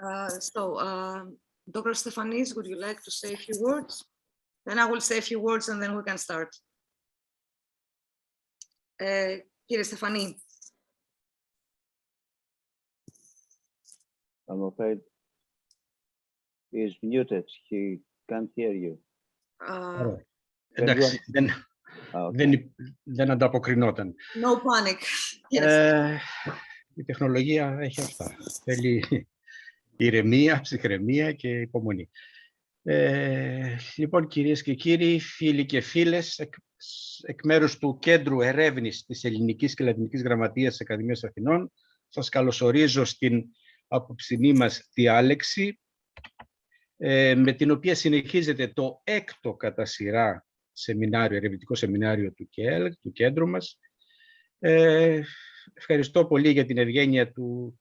Dr. Stefanis, would you like to say a few words? Then I will say a few words and then we can start. Κύριε Στεφανή. I'm afraid he is muted. He can't hear you. Εντάξει, δεν ανταποκρινόταν. No panic. Yes. Η τεχνολογία έχει αυτά. Θέλει ηρεμία, ψυχραιμία και υπομονή. Λοιπόν, κυρίες και κύριοι, φίλοι και φίλες, εκ μέρους του Κέντρου Ερεύνης της Ελληνικής και Λατινικής Γραμματείας της Ακαδημίας Αθηνών, σας καλωσορίζω στην απόψινή μας διάλεξη, με την οποία συνεχίζεται το 6ο κατά σειρά σεμινάριο, ερευνητικό σεμινάριο του κέντρου μας. Ευχαριστώ πολύ για την ευγένεια του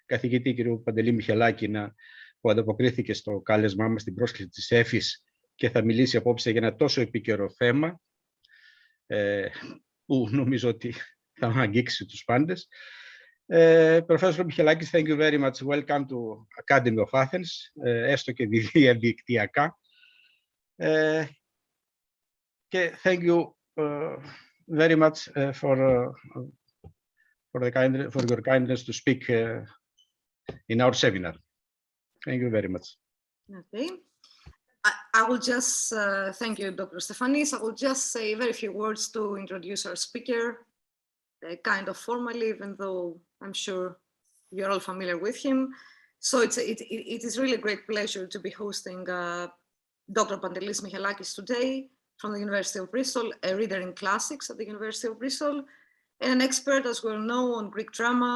καθηγητή κ. Παντελή Μιχελάκη που ανταποκρίθηκε στο κάλεσμά μας στην πρόσκληση της ΕΦΗΣ και θα μιλήσει απόψε για ένα τόσο επίκαιρο θέμα που νομίζω ότι θα αγγίξει τους πάντες. Professor Michelakis, thank you very much. Welcome to Academy of Athens, έστω και διαδικτυακά. Και thank you very much for your kindness to speak in our seminar. Thank you very much. Okay. I will just thank you, Dr. Stefanis. I will just say very few words to introduce our speaker, kind of formally, even though I'm sure you're all familiar with him. So it is really a great pleasure to be hosting Dr. Pantelis Michelakis today from the University of Bristol, a reader in classics at the University of Bristol, and an expert, as we all know, on Greek drama,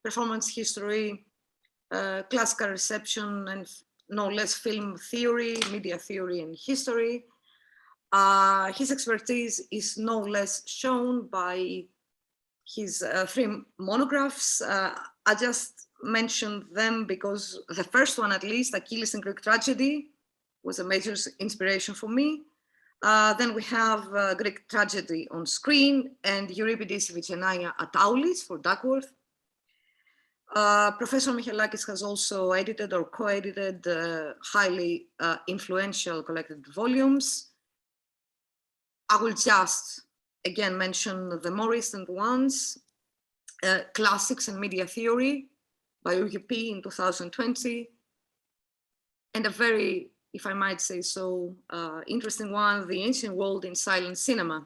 performance history, classical reception, and no less film theory, media theory, and history. His expertise is no less shown by his 3 monographs. I just mentioned them because the first one, at least, Achilles in Greek Tragedy, was a major inspiration for me. Then we have Greek Tragedy on Screen and Euripides Iphigenia at Aulis for Duckworth. Professor Michelakis has also edited or co-edited highly influential collected volumes. I will just again mention the more recent ones, Classics and Media Theory by UUP in 2020, and a very, if I might say so, interesting one, The Ancient World in Silent Cinema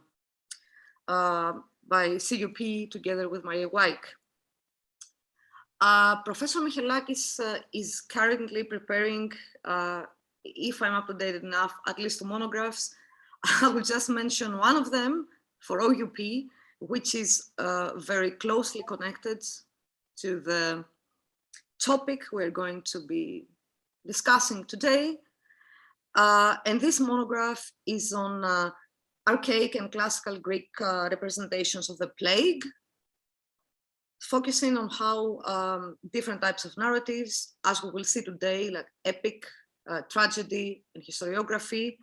by CUP together with Maria Wyck. Professor Michelakis is currently preparing, if I'm up to date enough, at least 2 monographs. I will just mention one of them for OUP, which is very closely connected to the topic we're going to be discussing today. And this monograph is on archaic and classical Greek representations of the plague, focusing on how different types of narratives, as we will see today, like epic, tragedy, and historiography,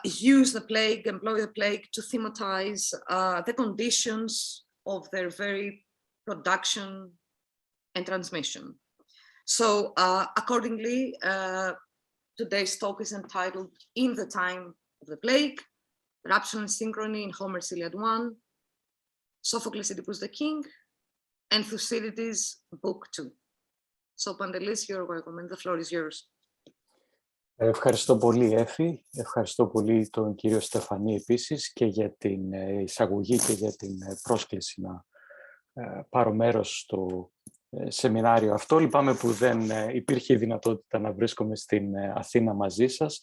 use the plague, employ the plague to thematize the conditions of their very production and transmission. So accordingly, today's talk is entitled In the Time of the Plague, Rapture and Synchrony in Homer's Iliad 1, Sophocles' Oedipus the King, and Thucydides, Book 2. So Pantelis, you're welcome, and the floor is yours. Ευχαριστώ πολύ, Έφη. Ευχαριστώ πολύ τον κύριο Στεφανή επίσης και για την εισαγωγή και για την πρόσκληση να πάρω μέρος στο σεμινάριο αυτό. Λυπάμαι που δεν υπήρχε η δυνατότητα να βρίσκομαι στην Αθήνα μαζί σας,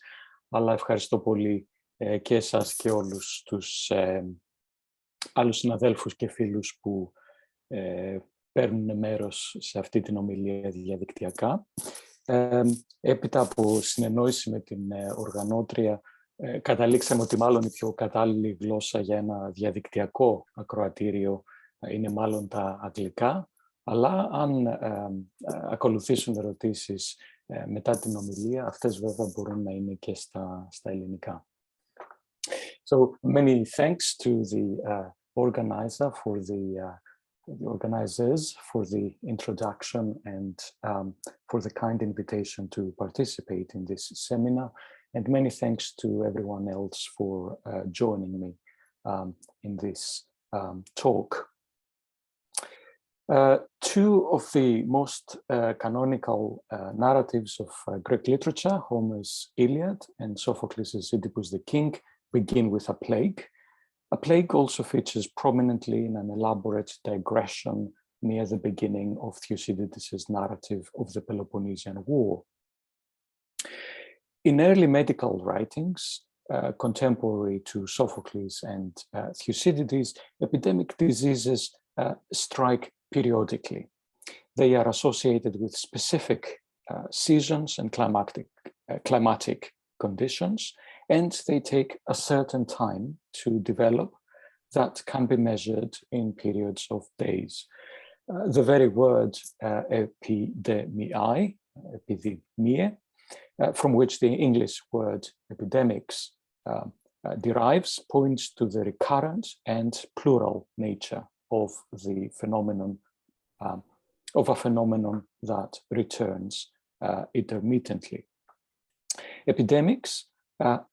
αλλά ευχαριστώ πολύ και εσάς και όλους τους άλλους συναδέλφους και φίλους που παίρνουν μέρος σε αυτή την ομιλία διαδικτυακά. Έπειτα από συνεννόηση με την οργανώτρια, καταλήξαμε ότι μάλλον η πιο κατάλληλη γλώσσα για ένα διαδικτυακό ακροατήριο είναι μάλλον τα αγγλικά, αλλά αν ακολουθήσουν ερωτήσεις μετά την ομιλία, αυτές βέβαια μπορούν να είναι και στα ελληνικά. So many thanks to the organizer for the the organizers for the introduction and for the kind invitation to participate in this seminar. And many thanks to everyone else for joining me in this talk. Two of the most canonical narratives of Greek literature, Homer's Iliad and Sophocles' Oedipus the King, begin with a plague. A plague also features prominently in an elaborate digression near the beginning of Thucydides' narrative of the Peloponnesian War. In early medical writings, contemporary to Sophocles and Thucydides, epidemic diseases strike periodically. They are associated with specific seasons and climatic conditions, and they take a certain time to develop that can be measured in periods of days. The very word epidemiae, from which the English word epidemics derives, points to the recurrent and plural nature of the phenomenon, of a phenomenon that returns intermittently. Epidemics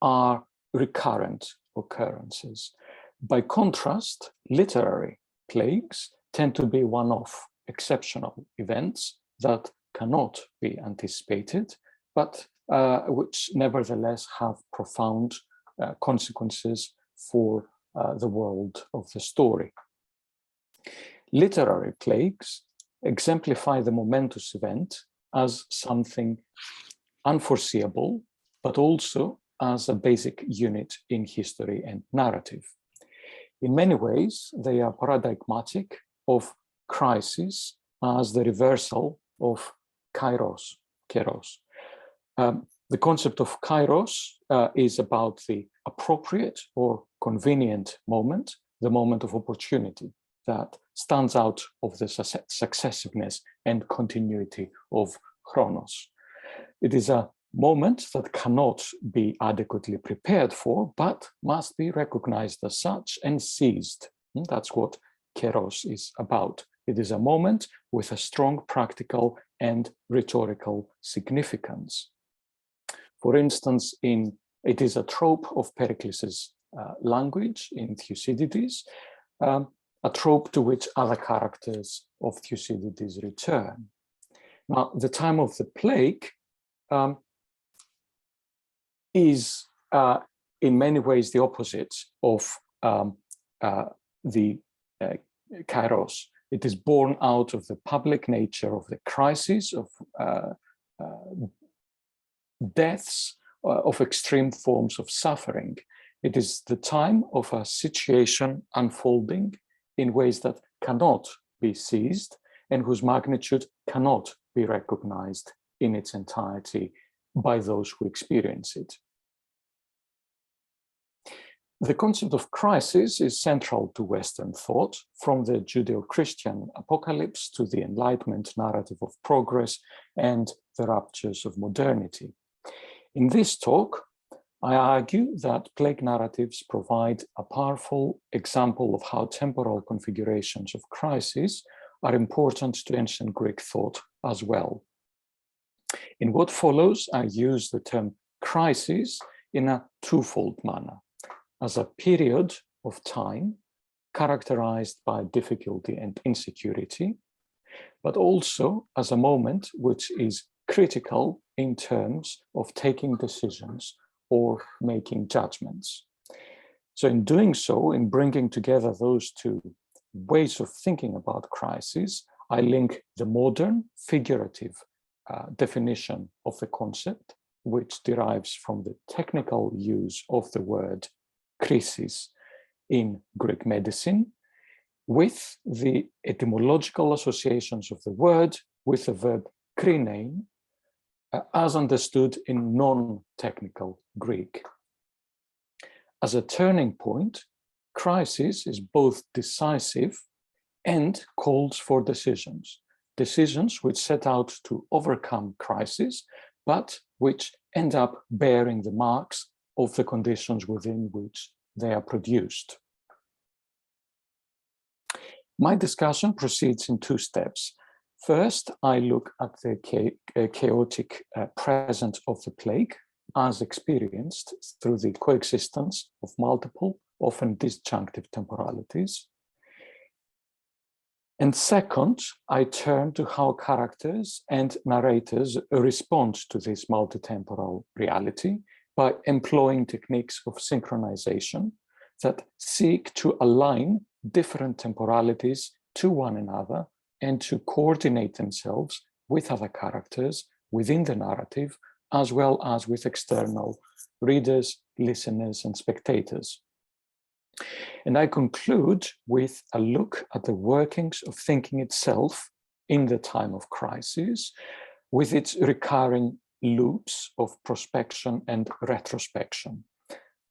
are recurrent occurrences. By contrast, literary plagues tend to be one-off, exceptional events that cannot be anticipated, but which nevertheless have profound consequences for the world of the story. Literary plagues exemplify the momentous event as something unforeseeable, but also as a basic unit in history and narrative. In many ways, they are paradigmatic of crisis as the reversal of kairos. The concept of kairos is about the appropriate or convenient moment, the moment of opportunity that stands out of the successiveness and continuity of chronos. It is a moment that cannot be adequately prepared for, but must be recognized as such and seized. That's what kairos is about. It is a moment with a strong practical and rhetorical significance. For instance, it is a trope of Pericles' language in Thucydides, a trope to which other characters of Thucydides return. Now, the time of the plague is in many ways the opposite of the kairos. It is born out of the public nature of the crisis, of deaths, of extreme forms of suffering. It is the time of a situation unfolding in ways that cannot be seized and whose magnitude cannot be recognized in its entirety by those who experience it. The concept of crisis is central to Western thought, from the Judeo-Christian apocalypse to the Enlightenment narrative of progress and the raptures of modernity. In this talk, I argue that plague narratives provide a powerful example of how temporal configurations of crisis are important to ancient Greek thought as well. In what follows, I use the term crisis in a twofold manner, as a period of time characterized by difficulty and insecurity, but also as a moment which is critical in terms of taking decisions or making judgments. So in doing so, in bringing together those two ways of thinking about crisis, I link the modern figurative definition of the concept, which derives from the technical use of the word krisis in Greek medicine, with the etymological associations of the word with the verb krinein, as understood in non-technical Greek. As a turning point, crisis is both decisive and calls for decisions. Decisions which set out to overcome crisis, but which end up bearing the marks of the conditions within which they are produced. My discussion proceeds in two steps. First, I look at the chaotic presence of the plague as experienced through the coexistence of multiple, often disjunctive temporalities. And second, I turn to how characters and narrators respond to this multitemporal reality by employing techniques of synchronization that seek to align different temporalities to one another and to coordinate themselves with other characters within the narrative, as well as with external readers, listeners, and spectators. And I conclude with a look at the workings of thinking itself in the time of crisis, with its recurring loops of prospection and retrospection.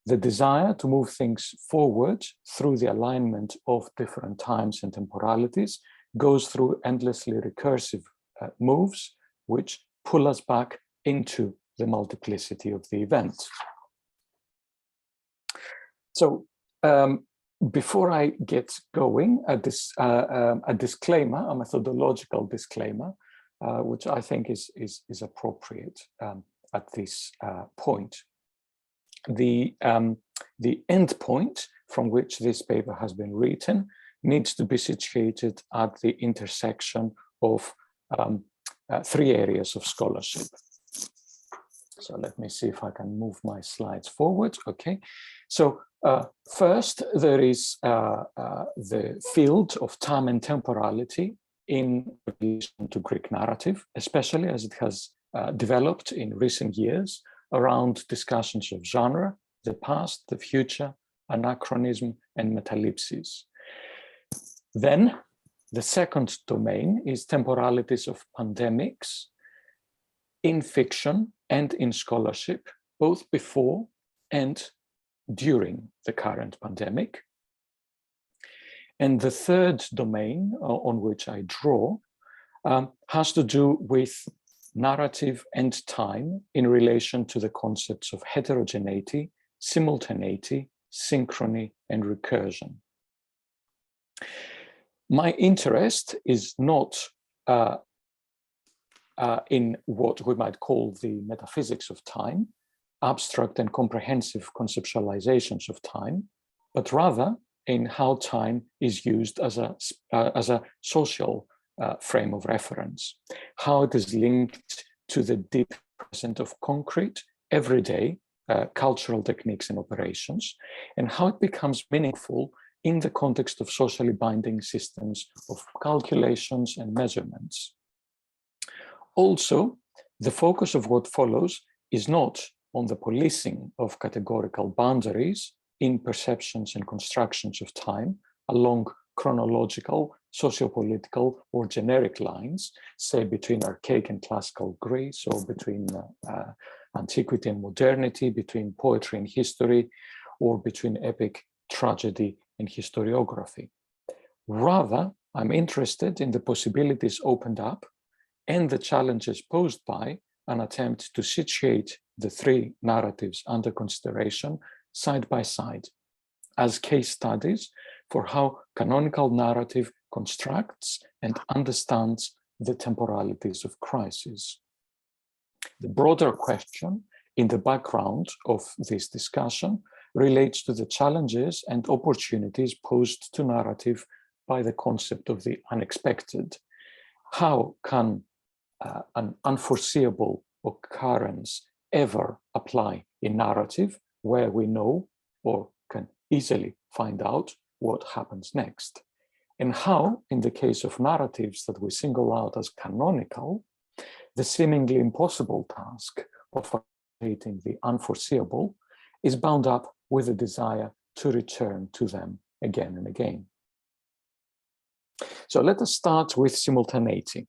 The desire to move things forward through the alignment of different times and temporalities goes through endlessly recursive moves, which pull us back into the multiplicity of the event. So before I get going, a disclaimer, a methodological disclaimer, which I think is appropriate at this point. The end point from which this paper has been written needs to be situated at the intersection of three areas of scholarship. So let me see if I can move my slides forward. Okay, so first there is the field of time and temporality in relation to Greek narrative, especially as it has developed in recent years around discussions of genre, the past, the future, anachronism, and metalepsis. Then the second domain is temporalities of pandemics in fiction and in scholarship, both before and during the current pandemic. And the third domain on which I draw has to do with narrative and time in relation to the concepts of heterogeneity, simultaneity, synchrony, and recursion. My interest is not in what we might call the metaphysics of time, abstract and comprehensive conceptualizations of time, but rather in how time is used as a social frame of reference, how it is linked to the deep present of concrete, everyday cultural techniques and operations, and how it becomes meaningful in the context of socially binding systems of calculations and measurements. Also, the focus of what follows is not on the policing of categorical boundaries in perceptions and constructions of time along chronological, sociopolitical, or generic lines, say between archaic and classical Greece, or between antiquity and modernity, between poetry and history, or between epic, tragedy, and historiography. Rather, I'm interested in the possibilities opened up and the challenges posed by an attempt to situate the three narratives under consideration side by side as case studies for how canonical narrative constructs and understands the temporalities of crisis. The broader question in the background of this discussion relates to the challenges and opportunities posed to narrative by the concept of the unexpected. How can an unforeseeable occurrence ever apply in narrative where we know or can easily find out what happens next? And how, in the case of narratives that we single out as canonical, the seemingly impossible task of creating the unforeseeable is bound up with a desire to return to them again and again. So let us start with simultaneity.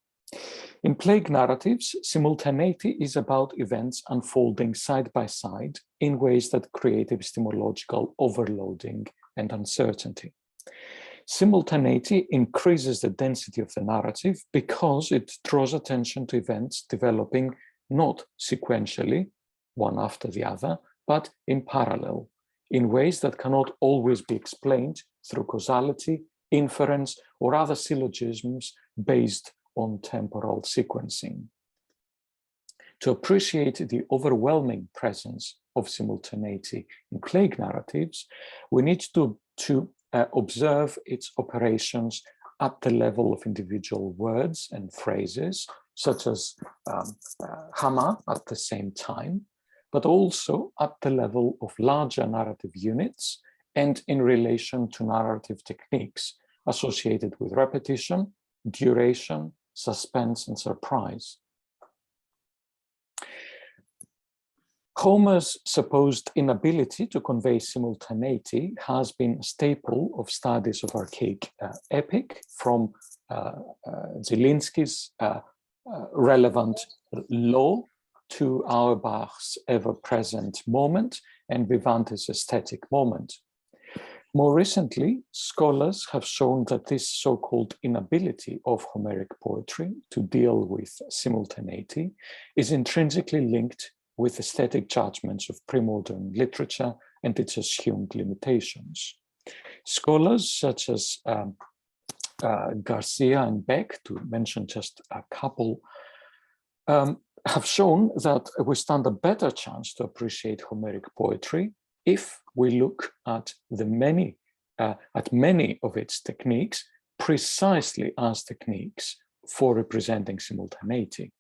In plague narratives, simultaneity is about events unfolding side by side in ways that create epistemological overloading and uncertainty. Simultaneity increases the density of the narrative because it draws attention to events developing not sequentially, one after the other, but in parallel, in ways that cannot always be explained through causality, inference, or other syllogisms based on temporal sequencing. To appreciate the overwhelming presence of simultaneity in plague narratives, we need to observe its operations at the level of individual words and phrases, such as Hama at the same time, but also at the level of larger narrative units and in relation to narrative techniques associated with repetition, duration, suspense, and surprise. Homer's supposed inability to convey simultaneity has been a staple of studies of archaic epic, from Zielinski's relevant law to Auerbach's ever-present moment and Vivante's aesthetic moment. More recently, scholars have shown that this so-called inability of Homeric poetry to deal with simultaneity is intrinsically linked with aesthetic judgments of pre-modern literature and its assumed limitations. Scholars such as Garcia and Beck, to mention just a couple, have shown that we stand a better chance to appreciate Homeric poetry if we look at many of its techniques precisely as techniques for representing simultaneity.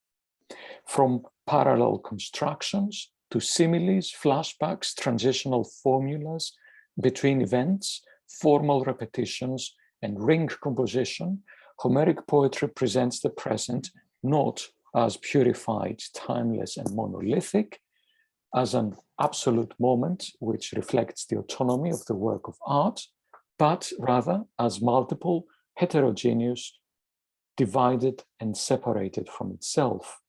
From parallel constructions to similes, flashbacks, transitional formulas between events, formal repetitions, and ring composition, Homeric poetry presents the present not as purified, timeless, and monolithic, as an absolute moment which reflects the autonomy of the work of art, but rather as multiple, heterogeneous, divided, and separated from itself.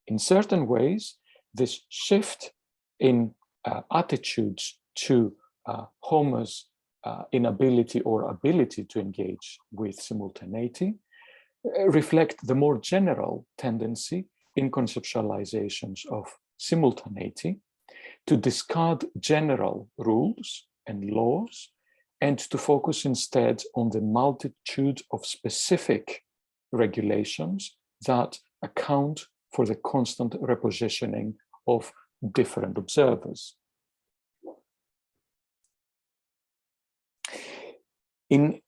In certain ways, this shift in attitudes to Homer's inability or ability to engage with simultaneity reflect the more general tendency in conceptualizations of simultaneity to discard general rules and laws and to focus instead on the multitude of specific regulations that account for the constant repositioning of different observers. In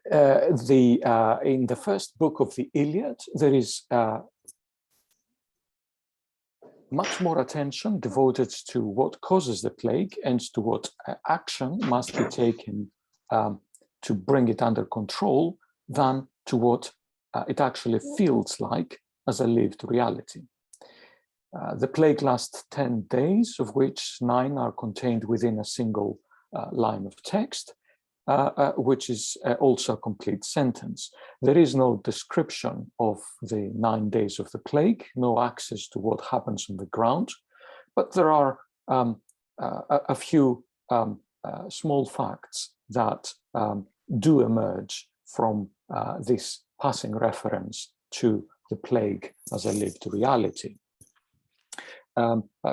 the first book of the Iliad, there is much more attention devoted to what causes the plague and to what action must be taken to bring it under control than to what it actually feels like as a lived reality. The plague lasts 10 days, of which 9 are contained within a single line of text, which is also a complete sentence. There is no description of the 9 days of the plague, no access to what happens on the ground, but there are a few small facts that do emerge from this passing reference to the plague as a lived reality.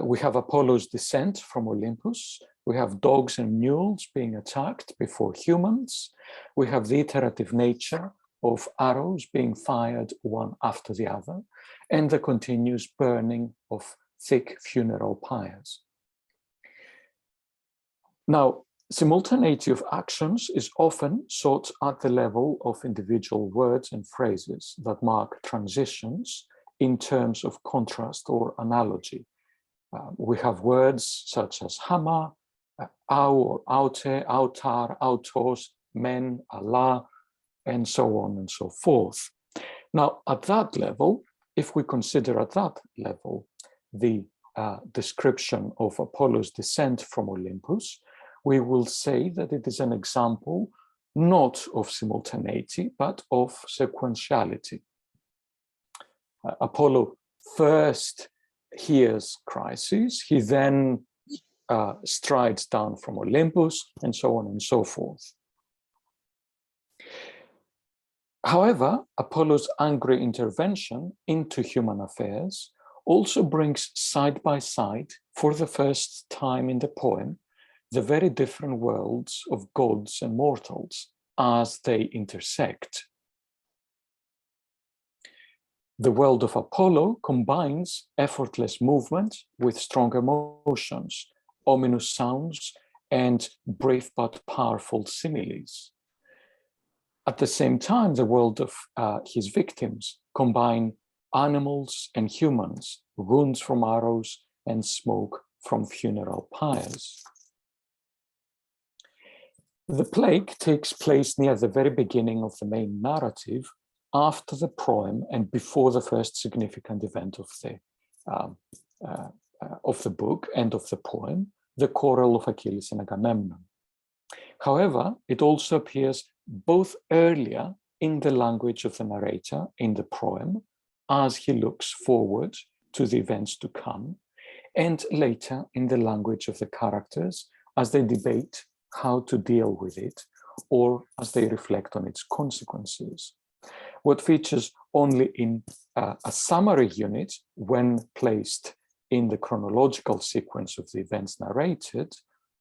We have Apollo's descent from Olympus. We have dogs and mules being attacked before humans. We have the iterative nature of arrows being fired one after the other, and the continuous burning of thick funeral pyres. Now, simultaneity of actions is often sought at the level of individual words and phrases that mark transitions in terms of contrast or analogy. We have words such as Hama, Au or Aute, Autar, Autos, Men, Allah, and so on and so forth. Now, at that level, if we consider at that level the description of Apollo's descent from Olympus, we will say that it is an example not of simultaneity, but of sequentiality. Apollo first hears crises, he then strides down from Olympus, and so on and so forth. However, Apollo's angry intervention into human affairs also brings side by side, for the first time in the poem, the very different worlds of gods and mortals as they intersect. The world of Apollo combines effortless movement with strong emotions, ominous sounds, and brief but powerful similes. At the same time, the world of his victims combine animals and humans, wounds from arrows and smoke from funeral pyres. The plague takes place near the very beginning of the main narrative, after the proem and before the first significant event of the book and of the poem, the quarrel of Achilles and Agamemnon. However, it also appears both earlier in the language of the narrator in the proem, as he looks forward to the events to come, and later in the language of the characters as they debate how to deal with it, or as they reflect on its consequences. What features only in a summary unit when placed in the chronological sequence of the events narrated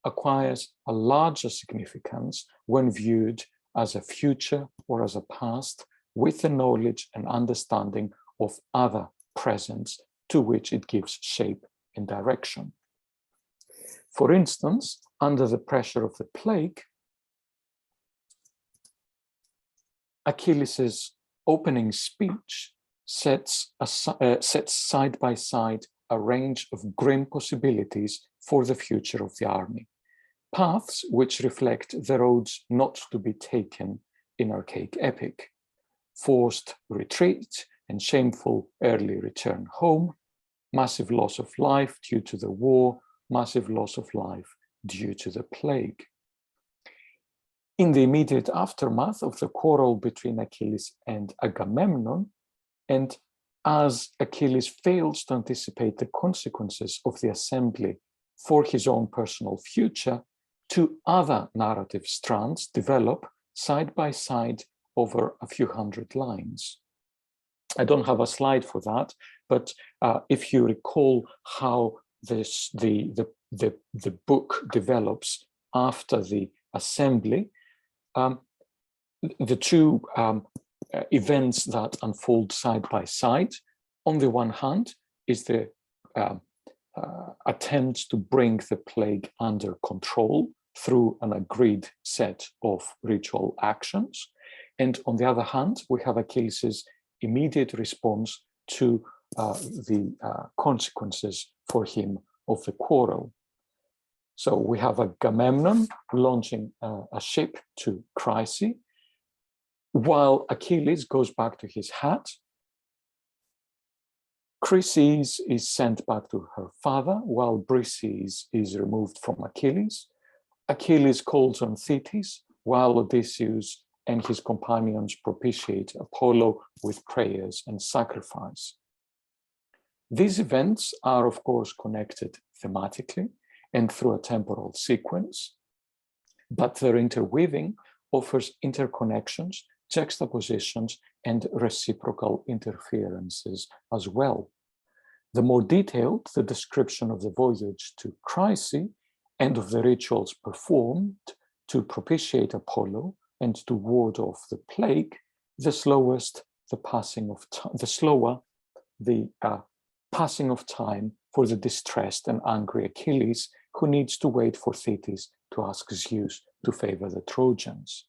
acquires a larger significance when viewed as a future or as a past with the knowledge and understanding of other presents to which it gives shape and direction. For instance, under the pressure of the plague, Achilles' opening speech sets side by side a range of grim possibilities for the future of the army, paths which reflect the roads not to be taken in archaic epic: forced retreat and shameful early return home, massive loss of life due to the war, massive loss of life due to the plague. In the immediate aftermath of the quarrel between Achilles and Agamemnon, and as Achilles fails to anticipate the consequences of the assembly for his own personal future, two other narrative strands develop side by side over a few hundred lines. I don't have a slide for that, but if you recall how the book develops after the assembly, the two events that unfold side by side, on the one hand, is the attempt to bring the plague under control through an agreed set of ritual actions. And on the other hand, we have Achilles' immediate response to the consequences for him of the quarrel. So we have Agamemnon launching a ship to Chryse, while Achilles goes back to his hut. Chryse is sent back to her father, while Briseis is removed from Achilles. Achilles calls on Thetis, while Odysseus and his companions propitiate Apollo with prayers and sacrifice. These events are, of course, connected thematically and through a temporal sequence, but their interweaving offers interconnections, juxtapositions, and reciprocal interferences as well. The more detailed the description of the voyage to Chryse and of the rituals performed to propitiate Apollo and to ward off the plague, the slower the passing of time for the distressed and angry Achilles, who needs to wait for Thetis to ask Zeus to favor the Trojans.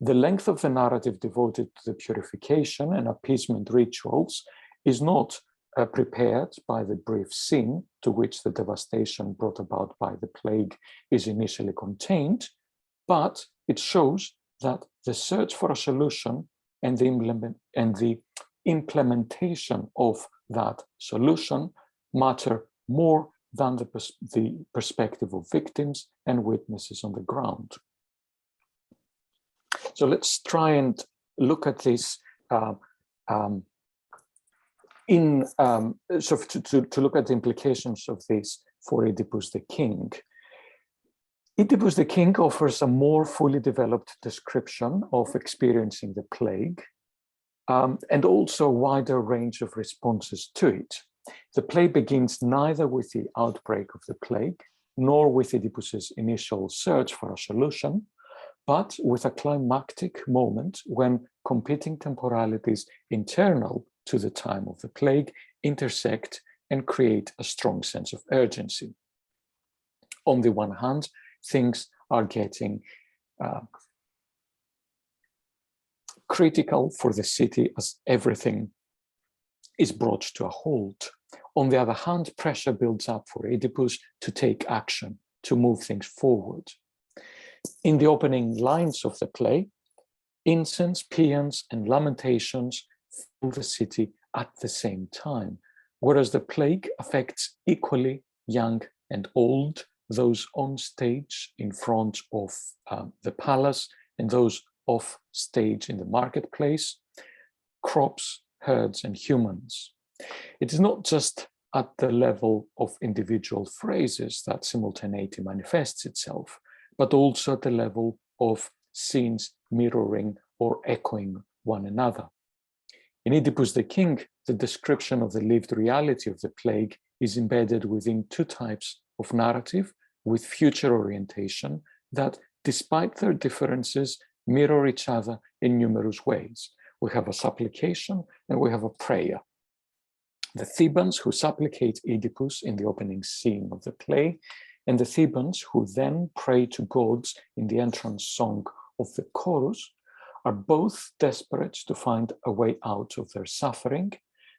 The length of the narrative devoted to the purification and appeasement rituals is not prepared by the brief scene to which the devastation brought about by the plague is initially contained, but it shows that the search for a solution and the implementation of that solution matter more than the perspective of victims and witnesses on the ground. So let's try and look at this to look at the implications of this for Oedipus the king. Oedipus the king offers a more fully developed description of experiencing the plague, and also a wider range of responses to it. The play begins neither with the outbreak of the plague, nor with Oedipus's initial search for a solution, but with a climactic moment when competing temporalities internal to the time of the plague intersect and create a strong sense of urgency. On the one hand, things are getting critical for the city as everything is brought to a halt. On the other hand, pressure builds up for Oedipus to take action, to move things forward. In the opening lines of the play, incense, paeans, and lamentations fill the city at the same time, whereas the plague affects equally young and old, those on stage in front of the palace and those off stage in the marketplace, crops, herds, and humans. It is not just at the level of individual phrases that simultaneity manifests itself, but also at the level of scenes mirroring or echoing one another. In Oedipus the King, the description of the lived reality of the plague is embedded within two types of narrative with future orientation that, despite their differences, mirror each other in numerous ways. We have a supplication and we have a prayer. The Thebans who supplicate Oedipus in the opening scene of the play, and the Thebans who then pray to gods in the entrance song of the chorus, are both desperate to find a way out of their suffering,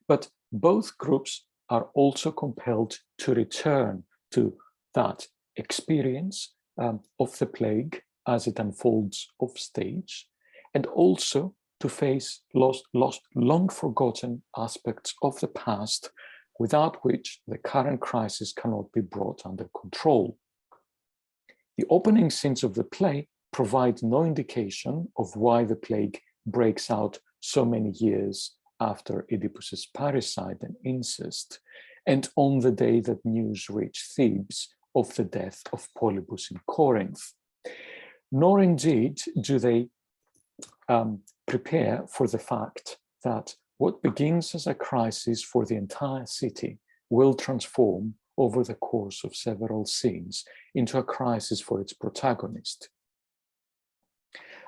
but both groups are also compelled to return to that experience of the plague as it unfolds off stage, and also to face lost, long forgotten aspects of the past without which the current crisis cannot be brought under control. The opening scenes of the play provide no indication of why the plague breaks out so many years after Oedipus's parricide and incest, and on the day that news reached Thebes of the death of Polybus in Corinth. Nor indeed do they prepare for the fact that what begins as a crisis for the entire city will transform over the course of several scenes into a crisis for its protagonist.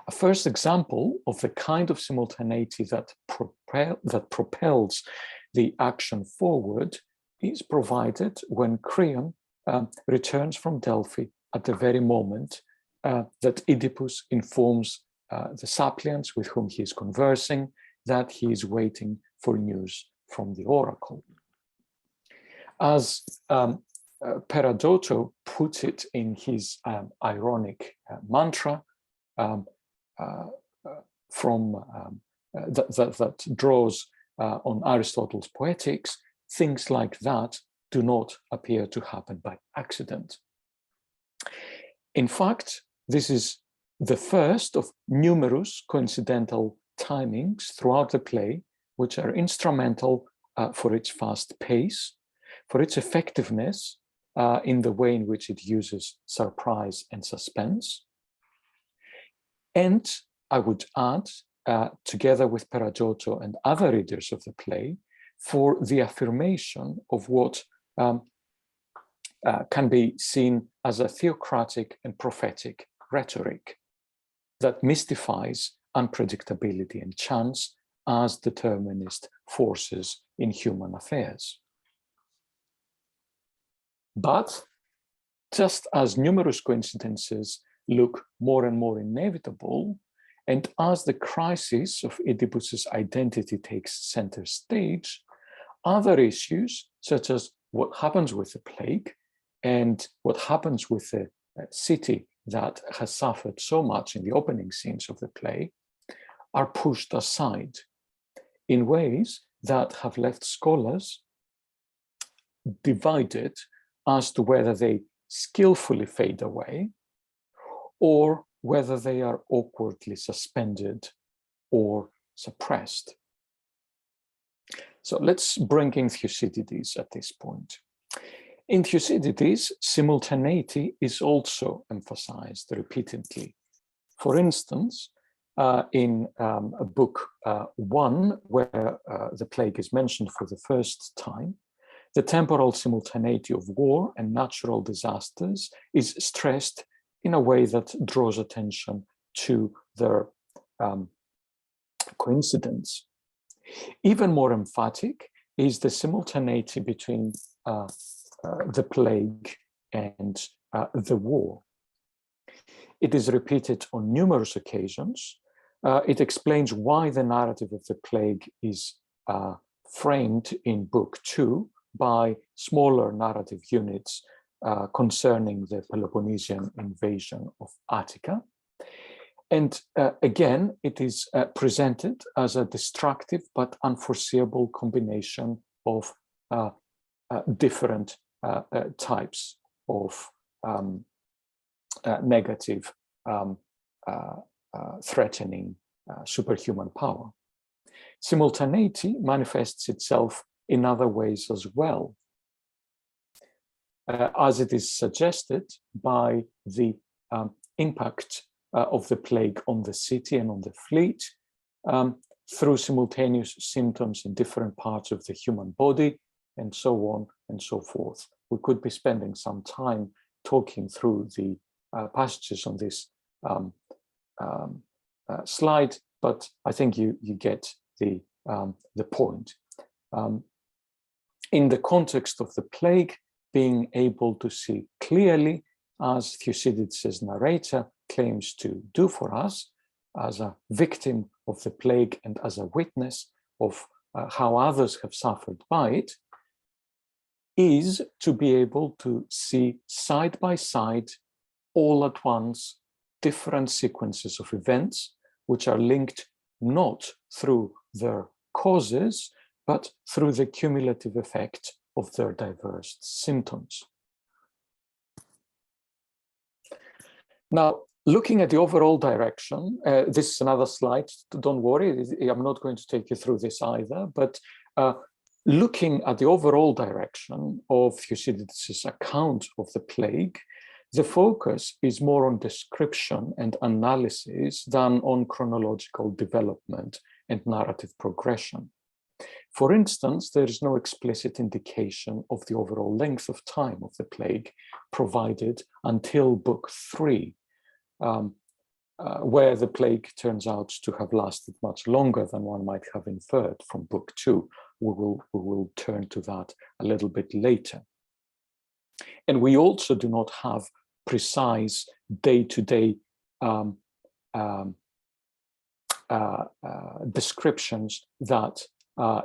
A first example of the kind of simultaneity that propels the action forward is provided when Creon returns from Delphi at the very moment that Oedipus informs the suppliants with whom he is conversing that he is waiting for news from the oracle. As Peradotto puts it in his ironic mantra that draws on Aristotle's Poetics, things like that do not appear to happen by accident. In fact, this is the first of numerous coincidental timings throughout the play, which are instrumental for its fast pace, for its effectiveness in the way in which it uses surprise and suspense. And I would add, together with Peradotto and other readers of the play, for the affirmation of what can be seen as a theocratic and prophetic rhetoric that mystifies unpredictability and chance as determinist forces in human affairs. But just as numerous coincidences look more and more inevitable, and as the crisis of Oedipus's identity takes center stage, other issues, such as what happens with the plague and what happens with the city that has suffered so much in the opening scenes of the play, are pushed aside in ways that have left scholars divided as to whether they skillfully fade away or whether they are awkwardly suspended or suppressed. So let's bring in Thucydides at this point. In Thucydides, simultaneity is also emphasized repeatedly. For instance, in book 1, where the plague is mentioned for the first time, the temporal simultaneity of war and natural disasters is stressed in a way that draws attention to their coincidence. Even more emphatic is the simultaneity between the plague and the war. It is repeated on numerous occasions. It explains why the narrative of the plague is framed in Book 2 by smaller narrative units concerning the Peloponnesian invasion of Attica. And again, it is presented as a destructive but unforeseeable combination of different types of negative, threatening superhuman power. Simultaneity manifests itself in other ways as well, as it is suggested by the impact of the plague on the city and on the fleet, through simultaneous symptoms in different parts of the human body, and so on and so forth. We could be spending some time talking through the passages on this slide, but I think you get the point. In the context of the plague, being able to see clearly, as Thucydides' narrator claims to do for us, as a victim of the plague and as a witness of how others have suffered by it, is to be able to see side by side, all at once, different sequences of events which are linked not through their causes, but through the cumulative effect of their diverse symptoms. Now, looking at the overall direction, this is another slide, don't worry, I'm not going to take you through this either, but looking at the overall direction of Thucydides' account of the plague, the focus is more on description and analysis than on chronological development and narrative progression. For instance, there is no explicit indication of the overall length of time of the plague provided until Book 3, where the plague turns out to have lasted much longer than one might have inferred from Book 2. We will turn to that a little bit later. And we also do not have precise day-to-day descriptions that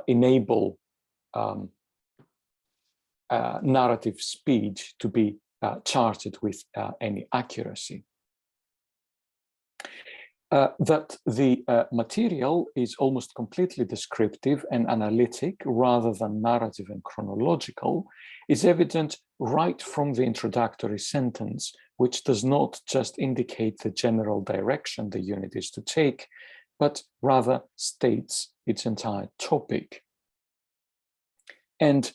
enable narrative speed to be charted with any accuracy. That the material is almost completely descriptive and analytic rather than narrative and chronological is evident right from the introductory sentence, which does not just indicate the general direction the unit is to take, but rather states its entire topic. And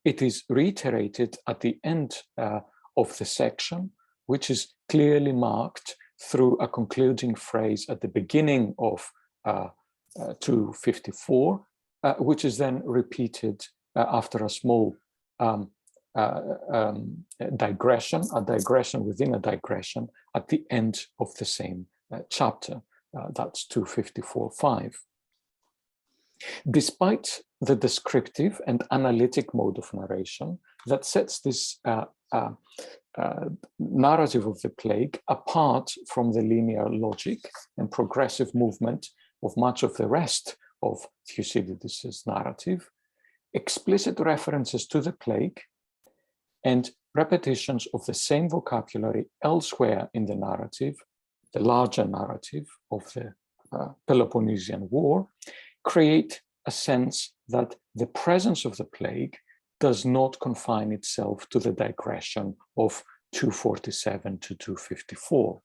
it is reiterated at the end of the section, which is clearly marked through a concluding phrase at the beginning of 254, which is then repeated after a small digression, a digression within a digression at the end of the same chapter. That's 254.5. Despite the descriptive and analytic mode of narration that sets this narrative of the plague apart from the linear logic and progressive movement of much of the rest of Thucydides' narrative, explicit references to the plague and repetitions of the same vocabulary elsewhere in the narrative, the larger narrative of the Peloponnesian War, create a sense that the presence of the plague does not confine itself to the digression of 247 to 254.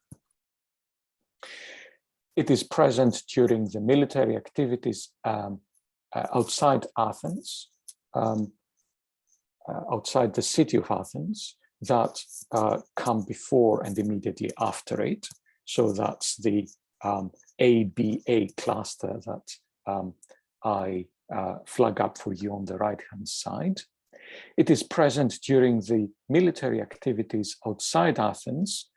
It is present during the military activities outside Athens, outside the city of Athens, that come before and immediately after it. So that's the ABA cluster that I flag up for you on the right-hand side. It is present during the military activities outside Athens,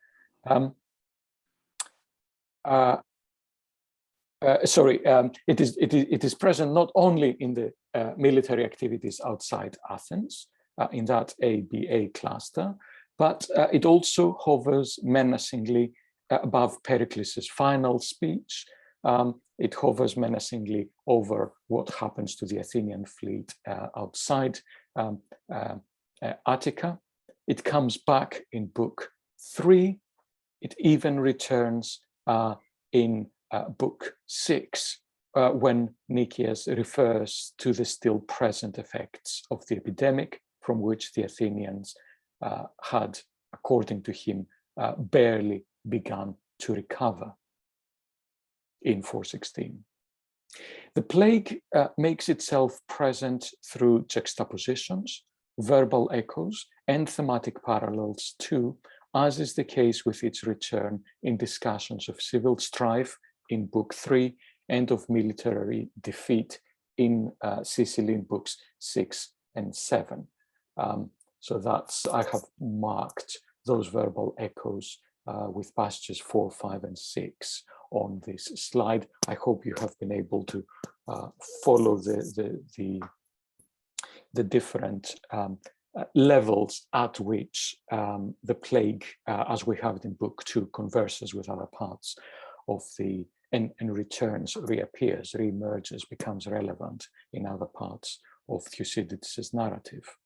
it is present not only in the military activities outside Athens, in that ABA cluster, but it also hovers menacingly above Pericles' final speech. It hovers menacingly over what happens to the Athenian fleet outside Attica. It comes back in book 3. It even returns in book 6, when Nicias refers to the still present effects of the epidemic from which the Athenians had, according to him, barely begun to recover in 416. The plague makes itself present through juxtapositions, verbal echoes, and thematic parallels too, as is the case with its return in discussions of civil strife in book 3 and of military defeat in Sicily in books 6 and 7. So that's, I have marked those verbal echoes with passages 4, 5, and 6 on this slide. I hope you have been able to follow the different levels at which the plague, as we have it in book 2, converses with other parts of the, and returns, reappears, reemerges, becomes relevant in other parts of Thucydides' narrative.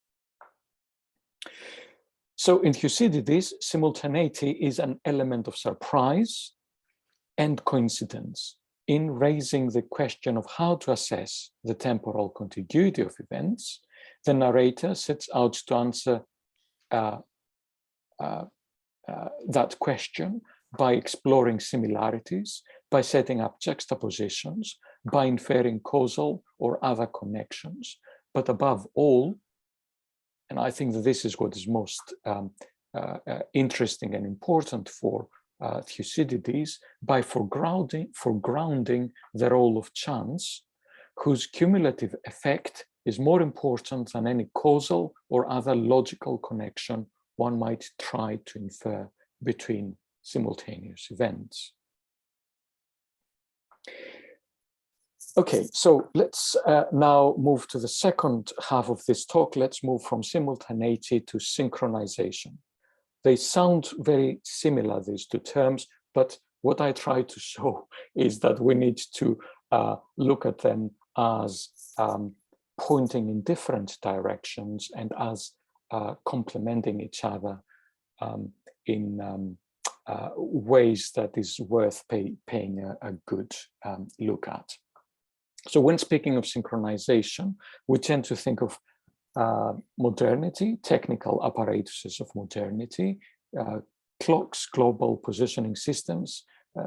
So in Thucydides, simultaneity is an element of surprise and coincidence in raising the question of how to assess the temporal contiguity of events. The narrator sets out to answer that question by exploring similarities, by setting up juxtapositions, by inferring causal or other connections, but above all, and I think that this is what is most interesting and important for Thucydides, by foregrounding the role of chance, whose cumulative effect is more important than any causal or other logical connection one might try to infer between simultaneous events. Okay, so let's now move to the second half of this talk. Let's move from simultaneity to synchronization. They sound very similar, these two terms, but what I try to show is that we need to look at them as pointing in different directions and as complementing each other in ways that is worth paying a good look at. So when speaking of synchronization, we tend to think of modernity, technical apparatuses of modernity, clocks, global positioning systems,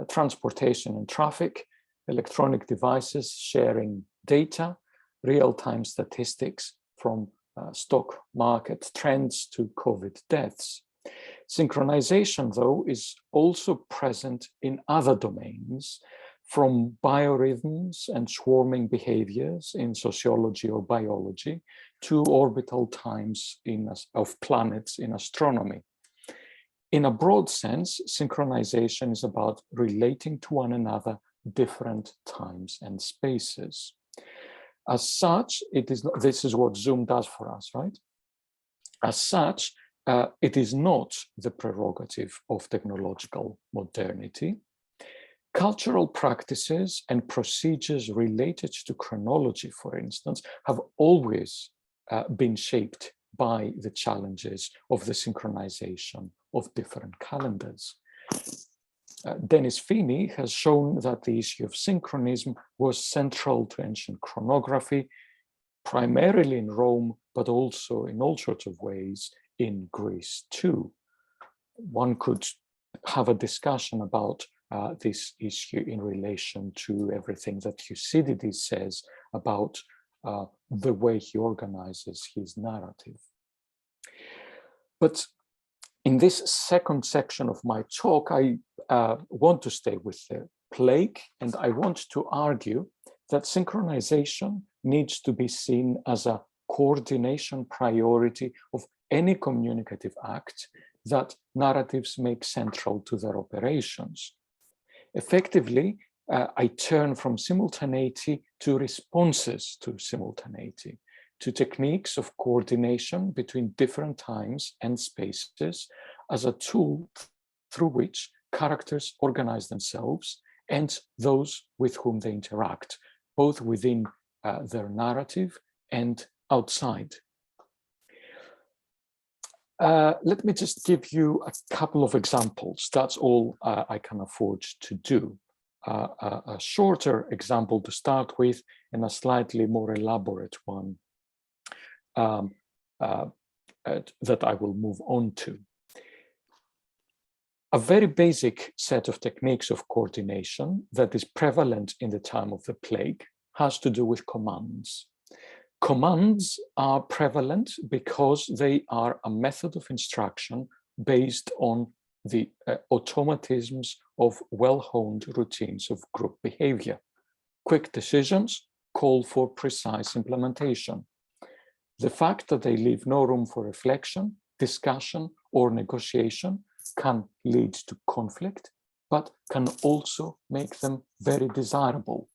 transportation and traffic, electronic devices sharing data, real-time statistics from stock market trends to COVID deaths. Synchronization, though, is also present in other domains, from biorhythms and swarming behaviors in sociology or biology to orbital times of planets in astronomy. In a broad sense, synchronization is about relating to one another different times and spaces. As such, it is not, this is what Zoom does for us, right? As such, it is not the prerogative of technological modernity. Cultural practices and procedures related to chronology, for instance, have always been shaped by the challenges of the synchronization of different calendars. Dennis Feeney has shown that the issue of synchronism was central to ancient chronography, primarily in Rome, but also in all sorts of ways in Greece too. One could have a discussion about this issue in relation to everything that Thucydides says about the way he organizes his narrative. But in this second section of my talk, I want to stay with the plague, and I want to argue that synchronization needs to be seen as a coordination priority of any communicative act that narratives make central to their operations. Effectively, I turn from simultaneity to responses to simultaneity, to techniques of coordination between different times and spaces as a tool through which characters organize themselves and those with whom they interact, both within their narrative and outside. Let me just give you a couple of examples. That's all I can afford to do. A shorter example to start with and a slightly more elaborate one that I will move on to. A very basic set of techniques of coordination that is prevalent in the time of the plague has to do with commands. Commands are prevalent because they are a method of instruction based on the automatisms of well-honed routines of group behavior. Quick decisions call for precise implementation. The fact that they leave no room for reflection, discussion, or negotiation can lead to conflict, but can also make them very desirable.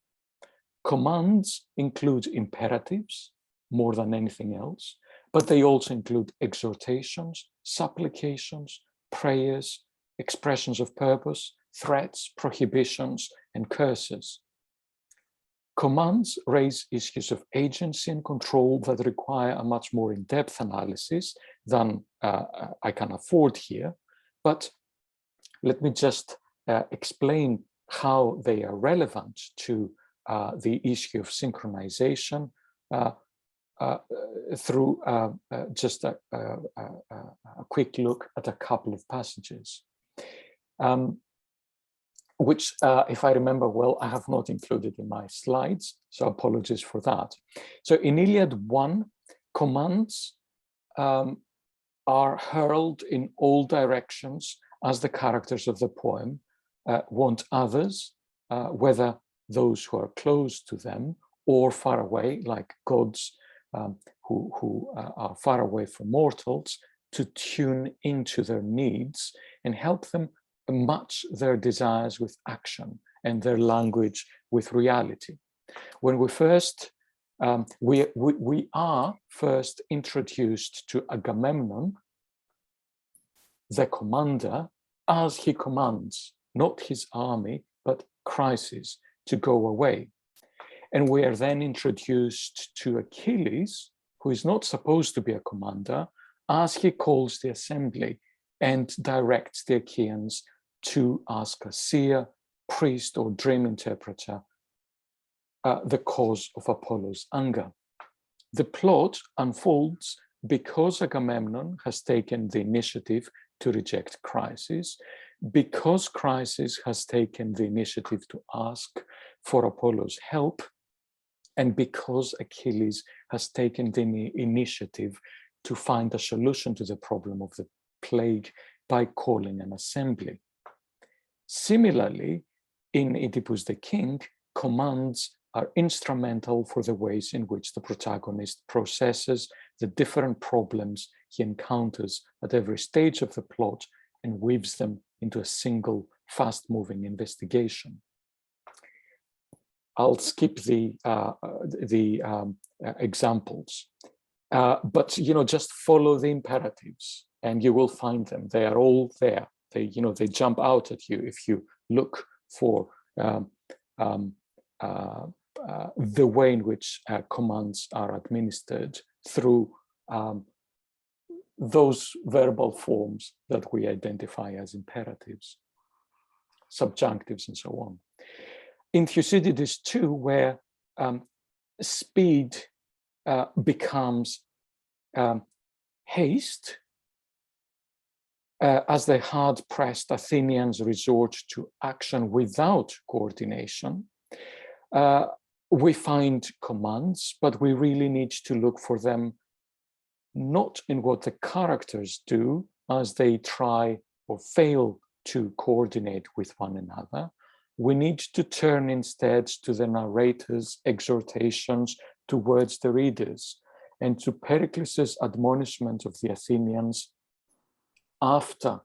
Commands include imperatives more than anything else, but they also include exhortations, supplications, prayers, expressions of purpose, threats, prohibitions, and curses. Commands raise issues of agency and control that require a much more in-depth analysis than I can afford here, but let me just explain how they are relevant to the issue of synchronization through just a quick look at a couple of passages, which, if I remember well, I have not included in my slides, so apologies for that. So in Iliad 1, commands are hurled in all directions as the characters of the poem want others, whether those who are close to them or far away, like gods who are far away from mortals, to tune into their needs and help them match their desires with action and their language with reality. When we first, we are first introduced to Agamemnon, the commander, as he commands, not his army, but Chryses to go away. And we are then introduced to Achilles, who is not supposed to be a commander, as he calls the assembly and directs the Achaeans to ask a seer, priest, or dream interpreter the cause of Apollo's anger. The plot unfolds because Agamemnon has taken the initiative to reject Chryses, because Chryses has taken the initiative to ask for Apollo's help, and because Achilles has taken the initiative to find a solution to the problem of the plague by calling an assembly. Similarly, in Oedipus the King, commands are instrumental for the ways in which the protagonist processes the different problems he encounters at every stage of the plot and weaves them into a single fast-moving investigation. I'll skip the examples, but just follow the imperatives and you will find them. They are all there. They jump out at you if you look for the way in which commands are administered through those verbal forms that we identify as imperatives, subjunctives, and so on. In Thucydides too, where speed becomes haste, as the hard-pressed Athenians resort to action without coordination, we find commands, but we really need to look for them not in what the characters do as they try or fail to coordinate with one another. We need to turn instead to the narrator's exhortations towards the readers and to Pericles' admonishment of the Athenians after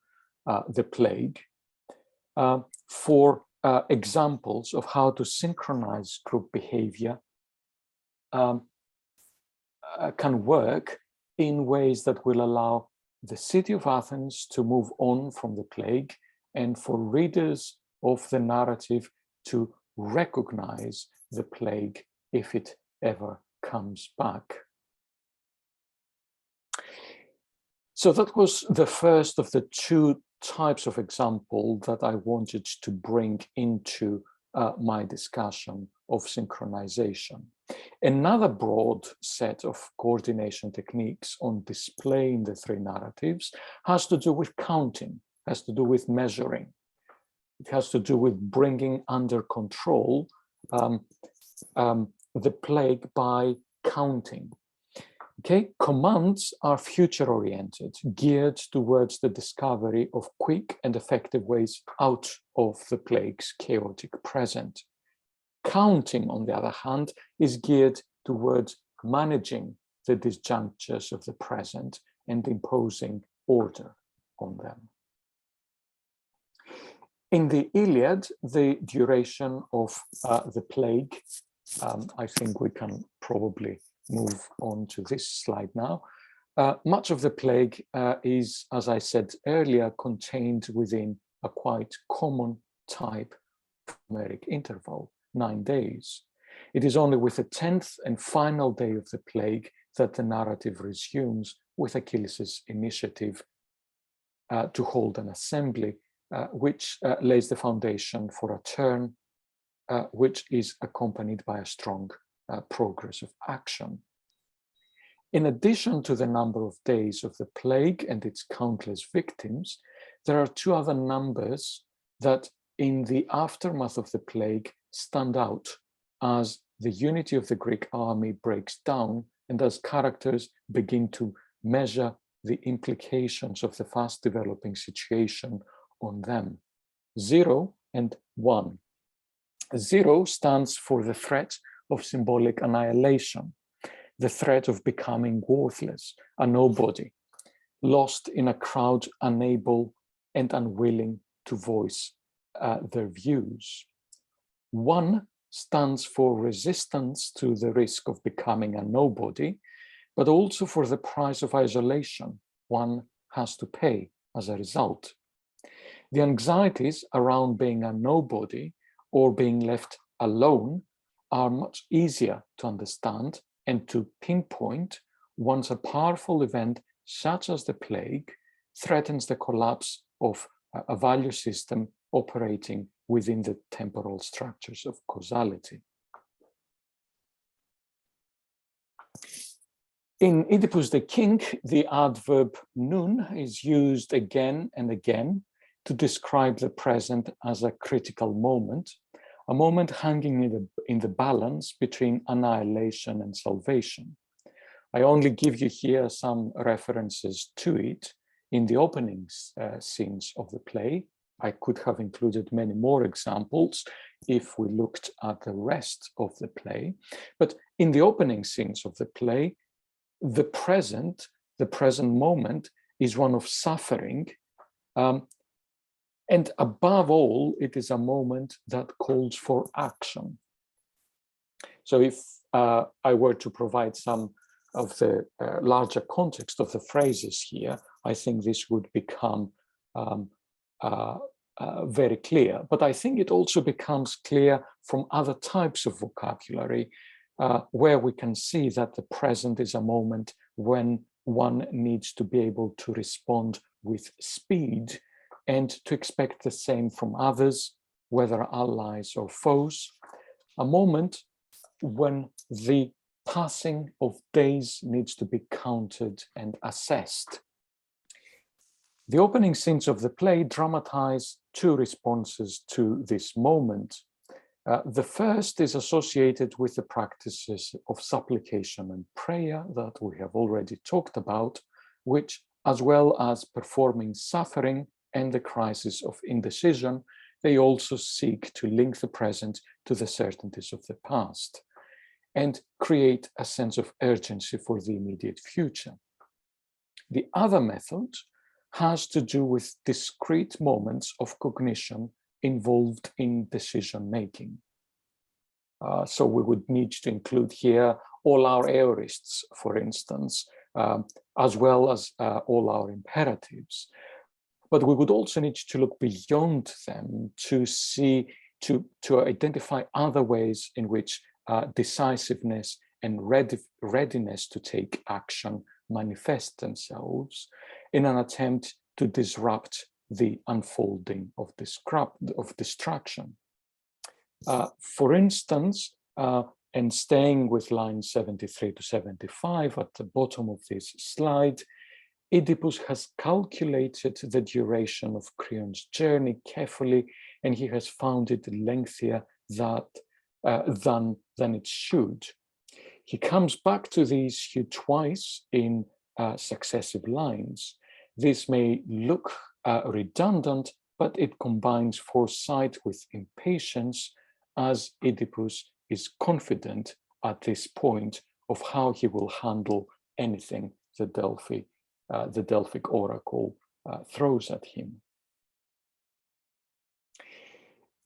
the plague for examples of how to synchronize group behavior can work in ways that will allow the city of Athens to move on from the plague and for readers of the narrative to recognize the plague if it ever comes back. So that was the first of the two types of example that I wanted to bring into my discussion of synchronization. Another broad set of coordination techniques on displaying the three narratives has to do with counting, has to do with measuring. It has to do with bringing under control the plague by counting. Okay, commands are future-oriented, geared towards the discovery of quick and effective ways out of the plague's chaotic present. Counting, on the other hand, is geared towards managing the disjunctures of the present and imposing order on them. In the Iliad, the duration of the plague, I think we can probably move on to this slide now. Much of the plague is, as I said earlier, contained within a quite common type of numeric interval, 9 days. It is only with the 10th and final day of the plague that the narrative resumes with Achilles' initiative to hold an assembly, which lays the foundation for a turn which is accompanied by a strong progress of action. In addition to the number of days of the plague and its countless victims, there are two other numbers that in the aftermath of the plague stand out as the unity of the Greek army breaks down and as characters begin to measure the implications of the fast developing situation on them. 0 and 1. 0 stands for the threat of symbolic annihilation, the threat of becoming worthless, a nobody, lost in a crowd unable and unwilling to voice their views. 1 stands for resistance to the risk of becoming a nobody, but also for the price of isolation one has to pay as a result. The anxieties around being a nobody or being left alone are much easier to understand and to pinpoint once a powerful event such as the plague threatens the collapse of a value system operating within the temporal structures of causality. In Oedipus the King, the adverb nun is used again and again to describe the present as a critical moment, a moment hanging in the balance between annihilation and salvation. I only give you here some references to it in the opening scenes of the play. I could have included many more examples if we looked at the rest of the play, but in the opening scenes of the play, the present moment is one of suffering, and above all, it is a moment that calls for action. So if I were to provide some of the larger context of the phrases here, I think this would become very clear. But I think it also becomes clear from other types of vocabulary where we can see that the present is a moment when one needs to be able to respond with speed and to expect the same from others, whether allies or foes. A moment when the passing of days needs to be counted and assessed. The opening scenes of the play dramatize two responses to this moment. The first is associated with the practices of supplication and prayer that we have already talked about, which, as well as performing suffering and the crisis of indecision, they also seek to link the present to the certainties of the past and create a sense of urgency for the immediate future. The other method has to do with discrete moments of cognition involved in decision-making. So we would need to include here all our aorists, for instance, as well as all our imperatives. But we would also need to look beyond them to see, to identify other ways in which decisiveness and readiness to take action manifest themselves in an attempt to disrupt the unfolding of distraction. For instance, and staying with lines 73 to 75 at the bottom of this slide, Oedipus has calculated the duration of Creon's journey carefully, and he has found it lengthier than it should. He comes back to the issue twice in successive lines. This may look redundant, but it combines foresight with impatience, as Oedipus is confident at this point of how he will handle anything the Delphic oracle throws at him.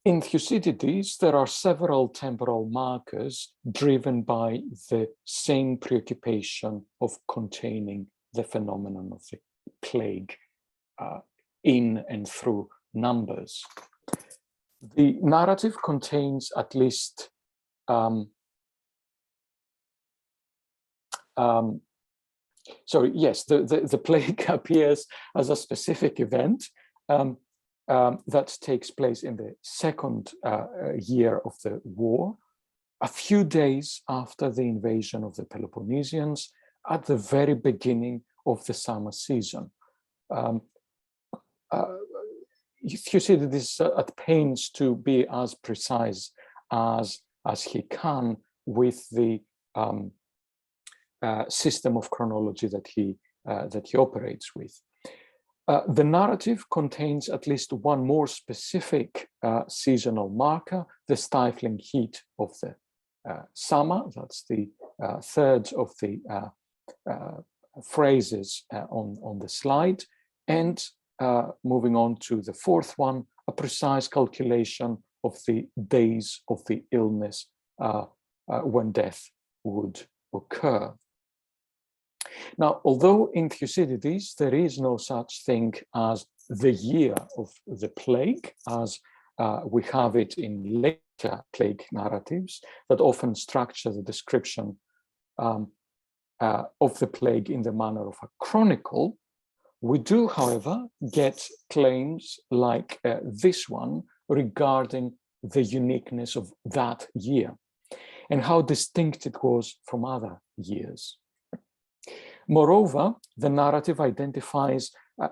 In Thucydides, there are several temporal markers driven by the same preoccupation of containing the phenomenon of the plague in and through numbers. The narrative contains at least the plague appears as a specific event that takes place in the second year of the war, a few days after the invasion of the Peloponnesians, at the very beginning of the summer season. Thucydides is at pains to be as precise as he can with the system of chronology that he operates with. The narrative contains at least one more specific seasonal marker, the stifling heat of the summer. That's the third of the phrases on the slide. And moving on to the fourth one, a precise calculation of the days of the illness when death would occur. Now, although in Thucydides there is no such thing as the year of the plague, as we have it in later plague narratives that often structure the description of the plague in the manner of a chronicle, we do, however, get claims like this one regarding the uniqueness of that year and how distinct it was from other years. Moreover, the narrative identifies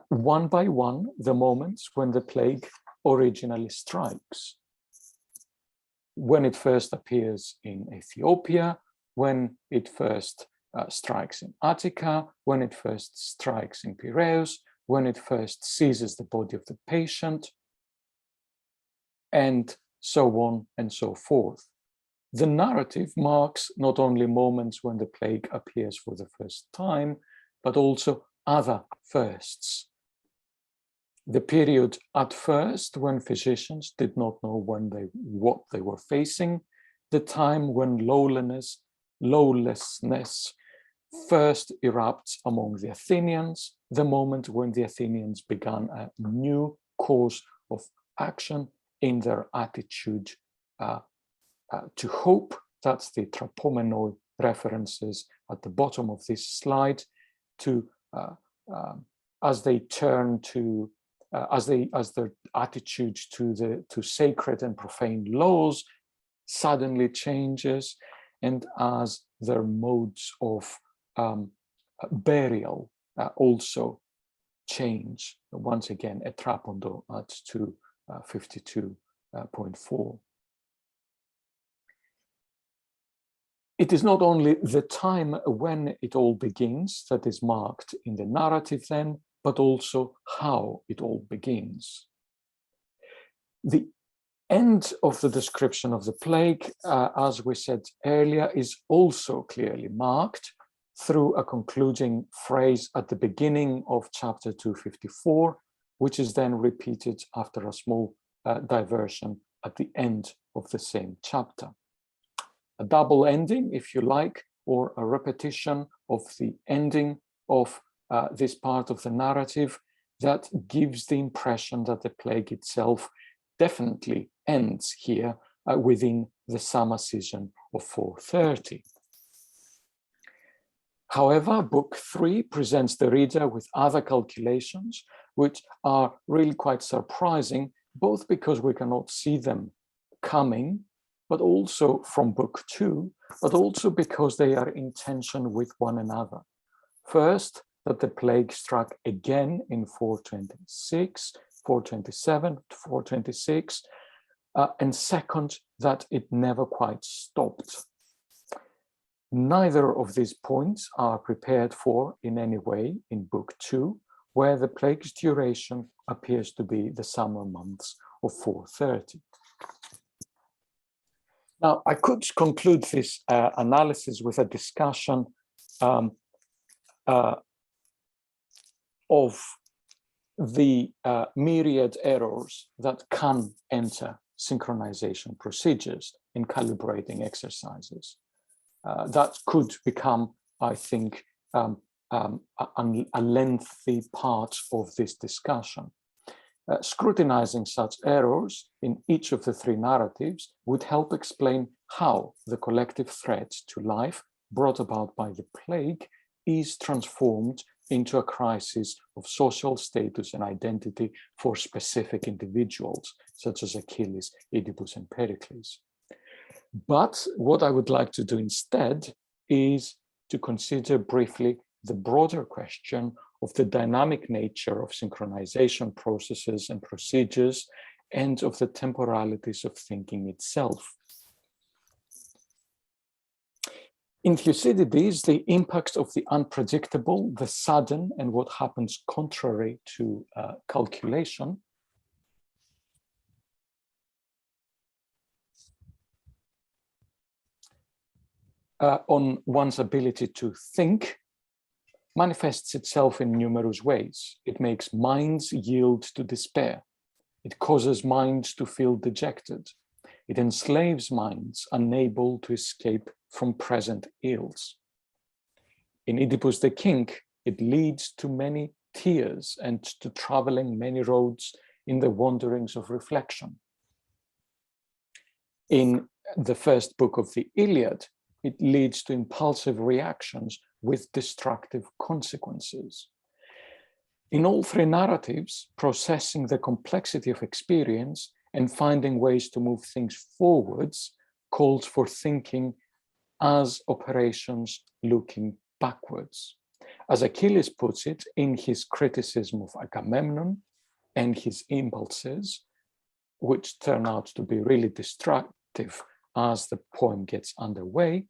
one by one the moments when the plague originally strikes. When it first appears in Ethiopia, when it first strikes in Attica, when it first strikes in Piraeus, when it first seizes the body of the patient, and so on and so forth. The narrative marks not only moments when the plague appears for the first time, but also other firsts. The period at first when physicians did not know what they were facing, the time when lawlessness first erupts among the Athenians, the moment when the Athenians began a new course of action in their attitude to hope. That's the trapomenoi references at the bottom of this slide, to as they turn to as their attitude to sacred and profane laws suddenly changes, and as their modes of burial also change. Once again, etrapondo at 252.4. It is not only the time when it all begins that is marked in the narrative then, but also how it all begins. The end of the description of the plague, as we said earlier, is also clearly marked through a concluding phrase at the beginning of chapter 254, which is then repeated after a small diversion at the end of the same chapter. A double ending, if you like, or a repetition of the ending of this part of the narrative that gives the impression that the plague itself definitely ends here within the summer season of 430. However, book 3 presents the reader with other calculations, which are really quite surprising, both because we cannot see them coming, but also from book 2, but also because they are in tension with one another. First, that the plague struck again in 426, 427 to 426, and second, that it never quite stopped. Neither of these points are prepared for in any way in book 2, where the plague's duration appears to be the summer months of 430. Now, I could conclude this analysis with a discussion of the myriad errors that can enter synchronization procedures in calibrating exercises. That could become, I think, a lengthy part of this discussion. Scrutinizing such errors in each of the 3 narratives would help explain how the collective threat to life brought about by the plague is transformed into a crisis of social status and identity for specific individuals, such as Achilles, Oedipus, and Pericles. But what I would like to do instead is to consider briefly the broader question of the dynamic nature of synchronization processes and procedures, and of the temporalities of thinking itself. In Thucydides, the impact of the unpredictable, the sudden, and what happens contrary to calculation on one's ability to think manifests itself in numerous ways. It makes minds yield to despair. It causes minds to feel dejected. It enslaves minds unable to escape from present ills. In Oedipus the King, it leads to many tears and to traveling many roads in the wanderings of reflection. In the first book of the Iliad, it leads to impulsive reactions with destructive consequences. In all 3 narratives, processing the complexity of experience and finding ways to move things forwards calls for thinking as operations looking backwards. As Achilles puts it in his criticism of Agamemnon and his impulses, which turn out to be really destructive as the poem gets underway,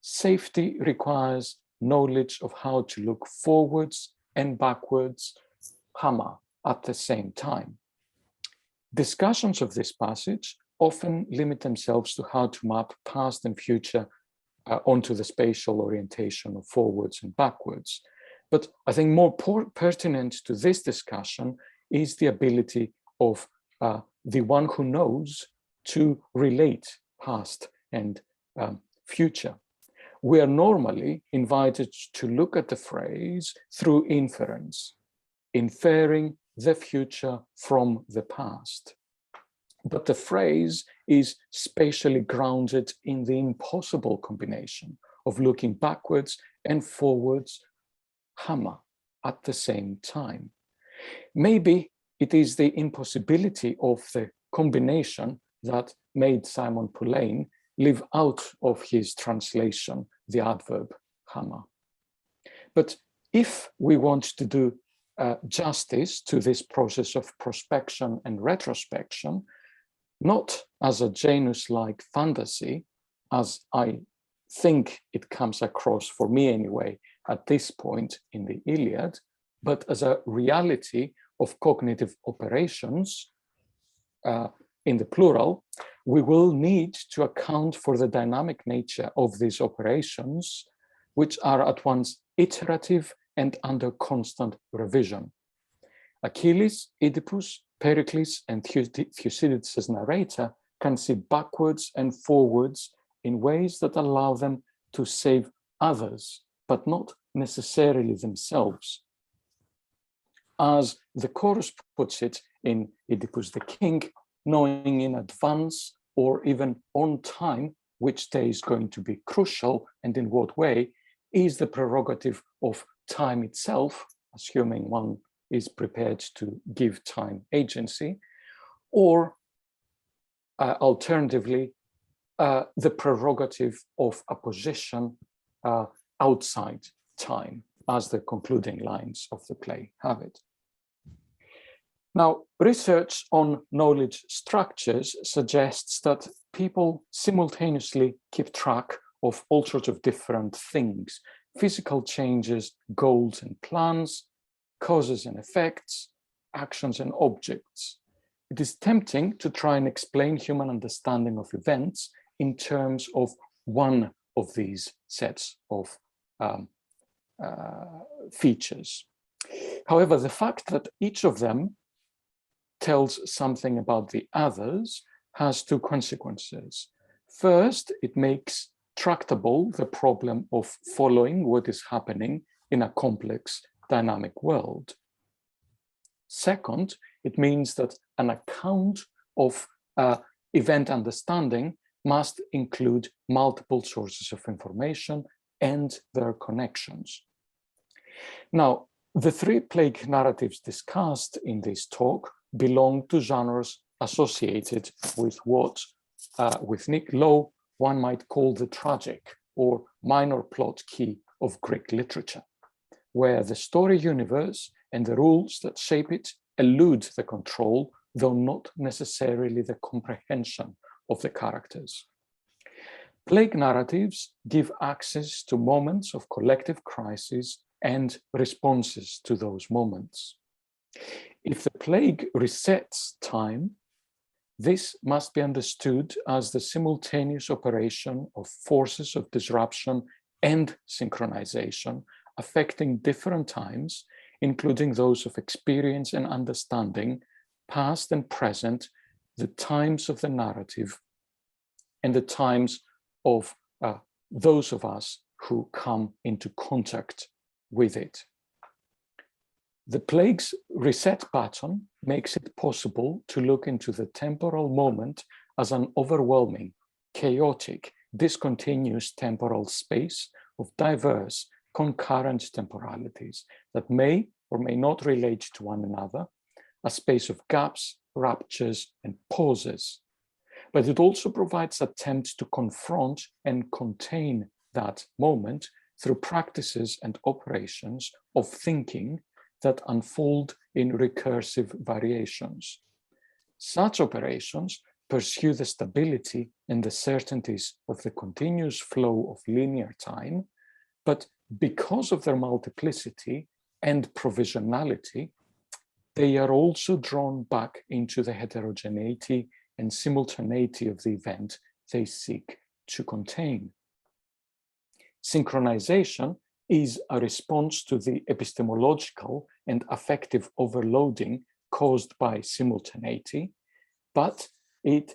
safety requires knowledge of how to look forwards and backwards, hammer, at the same time. Discussions of this passage often limit themselves to how to map past and future onto the spatial orientation of forwards and backwards. But I think more pertinent to this discussion is the ability of the one who knows to relate past and future. We are normally invited to look at the phrase through inference, inferring the future from the past. But the phrase is spatially grounded in the impossible combination of looking backwards and forwards, hammer, at the same time. Maybe it is the impossibility of the combination that made Simon Pulain leave out of his translation the adverb hammer. But if we want to do justice to this process of prospection and retrospection, not as a Janus-like fantasy, as I think it comes across for me anyway at this point in the Iliad, but as a reality of cognitive operations in the plural, we will need to account for the dynamic nature of these operations, which are at once iterative and under constant revision. Achilles, Oedipus, Pericles and Thucydides' narrator can see backwards and forwards in ways that allow them to save others, but not necessarily themselves. As the chorus puts it in Oedipus the King, knowing in advance or even on time which day is going to be crucial and in what way is the prerogative of time itself, assuming one is prepared to give time agency, or alternatively, the prerogative of a position outside time, as the concluding lines of the play have it. Now, research on knowledge structures suggests that people simultaneously keep track of all sorts of different things: physical changes, goals and plans, causes and effects, actions and objects. It is tempting to try and explain human understanding of events in terms of one of these sets of features. However, the fact that each of them tells something about the others has two consequences. First, it makes tractable the problem of following what is happening in a complex dynamic world. Second, it means that an account of event understanding must include multiple sources of information and their connections. Now, the three plague narratives discussed in this talk belong to genres associated with what, with Nick Lowe, one might call the tragic or minor plot key of Greek literature, where the story universe and the rules that shape it elude the control, though not necessarily the comprehension of the characters. Plague narratives give access to moments of collective crisis and responses to those moments. If the plague resets time, this must be understood as the simultaneous operation of forces of disruption and synchronization affecting different times, including those of experience and understanding, past and present, the times of the narrative, and the times of those of us who come into contact with it. The plague's reset pattern makes it possible to look into the temporal moment as an overwhelming, chaotic, discontinuous temporal space of diverse, concurrent temporalities that may or may not relate to one another, a space of gaps, ruptures, and pauses. But it also provides attempts to confront and contain that moment through practices and operations of thinking that unfold in recursive variations. Such operations pursue the stability and the certainties of the continuous flow of linear time, but because of their multiplicity and provisionality, they are also drawn back into the heterogeneity and simultaneity of the event they seek to contain. Synchronization is a response to the epistemological and affective overloading caused by simultaneity, but it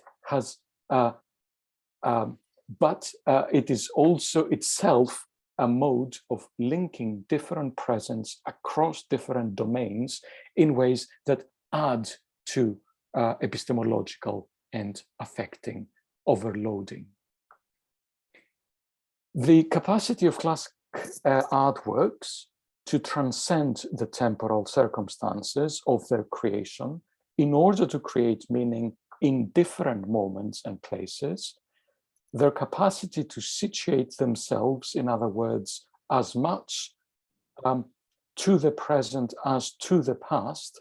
is also itself a mode of linking different presents across different domains in ways that add to epistemological and affecting overloading. The capacity of classic artworks to transcend the temporal circumstances of their creation in order to create meaning in different moments and places, their capacity to situate themselves, in other words, as much to the present as to the past,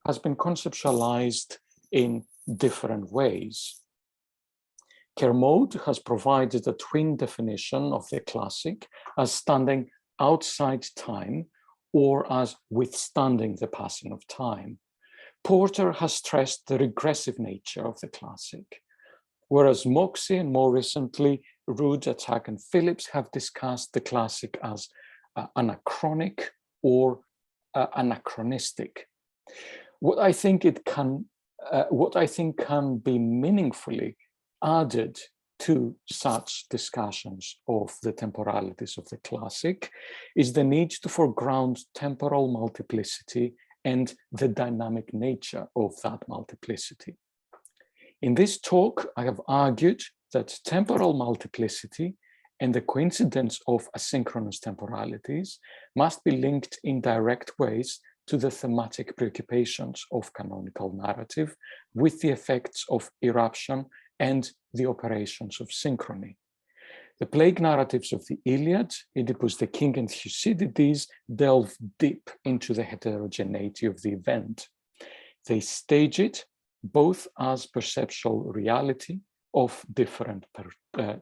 has been conceptualized in different ways. Kermode has provided a twin definition of the classic as standing outside time or as withstanding the passing of time. Porter has stressed the regressive nature of the classic, whereas Moxie and more recently Rood, Attack and Phillips have discussed the classic as anachronic or anachronistic. what I think can be meaningfully added to such discussions of the temporalities of the classic is the need to foreground temporal multiplicity and the dynamic nature of that multiplicity. In this talk, I have argued that temporal multiplicity and the coincidence of asynchronous temporalities must be linked in direct ways to the thematic preoccupations of canonical narrative with the effects of eruption and the operations of synchrony. The plague narratives of the Iliad, Oedipus the King and Thucydides, delve deep into the heterogeneity of the event. They stage it both as perceptual reality of different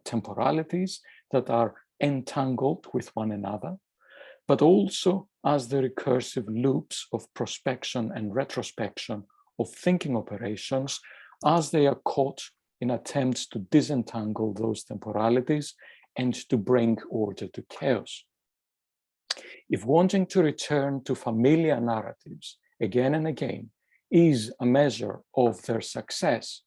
temporalities that are entangled with one another, but also as the recursive loops of prospection and retrospection of thinking operations as they are caught in attempts to disentangle those temporalities and to bring order to chaos. If wanting to return to familiar narratives again and again is a measure of their success,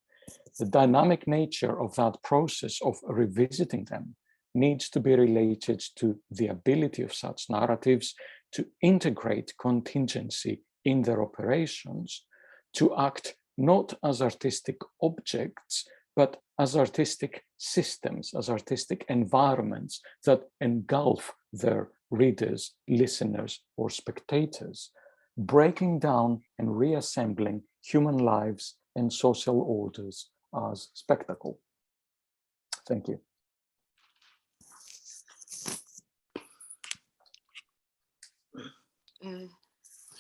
the dynamic nature of that process of revisiting them needs to be related to the ability of such narratives to integrate contingency in their operations, to act not as artistic objects, but as artistic systems, as artistic environments that engulf their readers, listeners, or spectators, breaking down and reassembling human lives and social orders as spectacle. Thank you.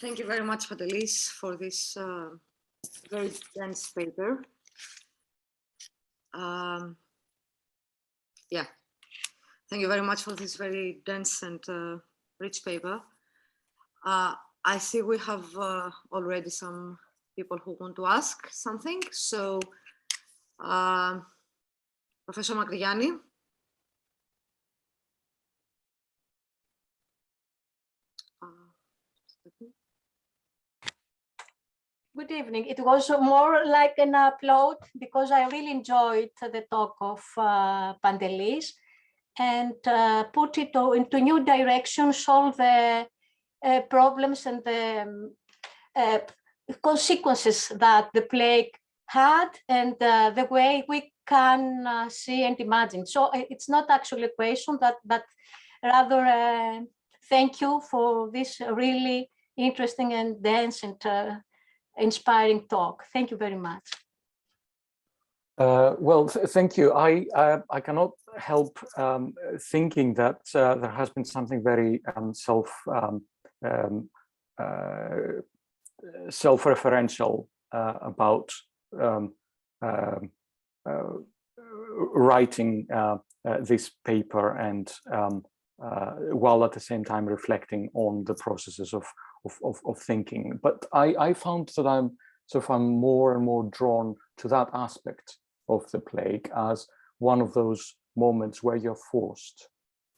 Thank you very much, Pantelis, for this very dense paper. Yeah, thank you very much for this very dense and rich paper. I see we have already some people who want to ask something. So, Professor Makrigianni. Good evening. It was more like an applaud because I really enjoyed the talk of Pantelis and put it into new directions, solve the problems and the consequences that the plague had and the way we can see and imagine. So it's not actually a question, but rather thank you for this really interesting and dense and inspiring talk. Thank you very much. Well, thank you. I cannot help thinking that there has been something very self-referential about writing this paper and while at the same time reflecting on the processes of thinking. But I found that I'm more and more drawn to that aspect of the plague as one of those moments where you're forced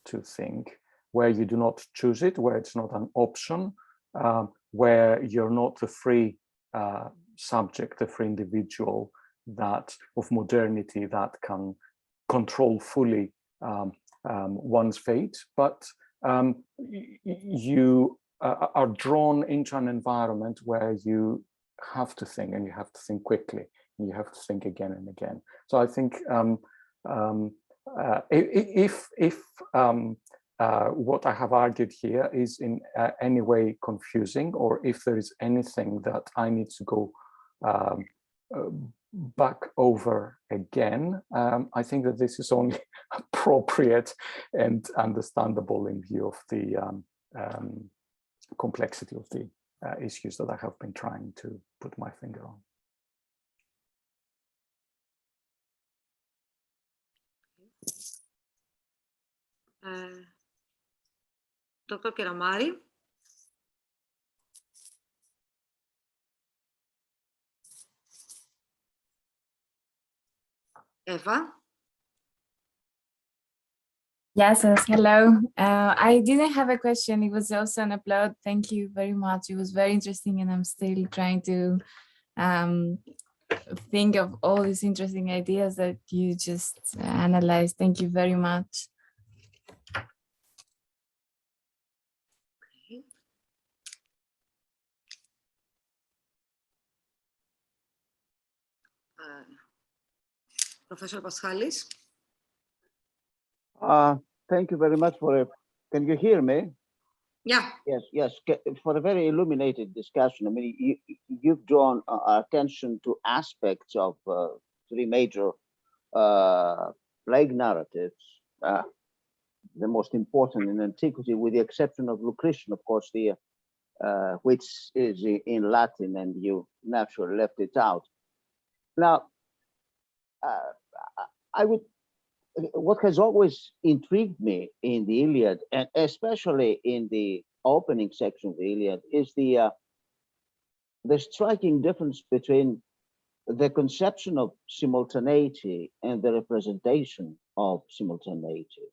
to think, where you do not choose it, where it's not an option, where you're not the free subject, the free individual of modernity that can control fully one's fate, but you are drawn into an environment where you have to think, and you have to think quickly, and you have to think again and again. So I think if what I have argued here is in any way confusing, or if there is anything that I need to go back over again, I think that this is only appropriate and understandable in view of the complexity of the issues that I have been trying to put my finger on. Dr. Keramari. Eva. Yes, yes, hello. I didn't have a question. It was also an applaud. Thank you very much. It was very interesting, and I'm still trying to think of all these interesting ideas that you just analyzed. Thank you very much. Professor Paschalis. Thank you very much for can you hear me? Yeah. Yes, yes, for a very illuminated discussion. I mean, you've drawn our attention to aspects of three major plague narratives, the most important in antiquity, with the exception of Lucretian, of course, which is in Latin, and you naturally left it out. Now, what has always intrigued me in the Iliad, and especially in the opening section of the Iliad, is the striking difference between the conception of simultaneity and the representation of simultaneity.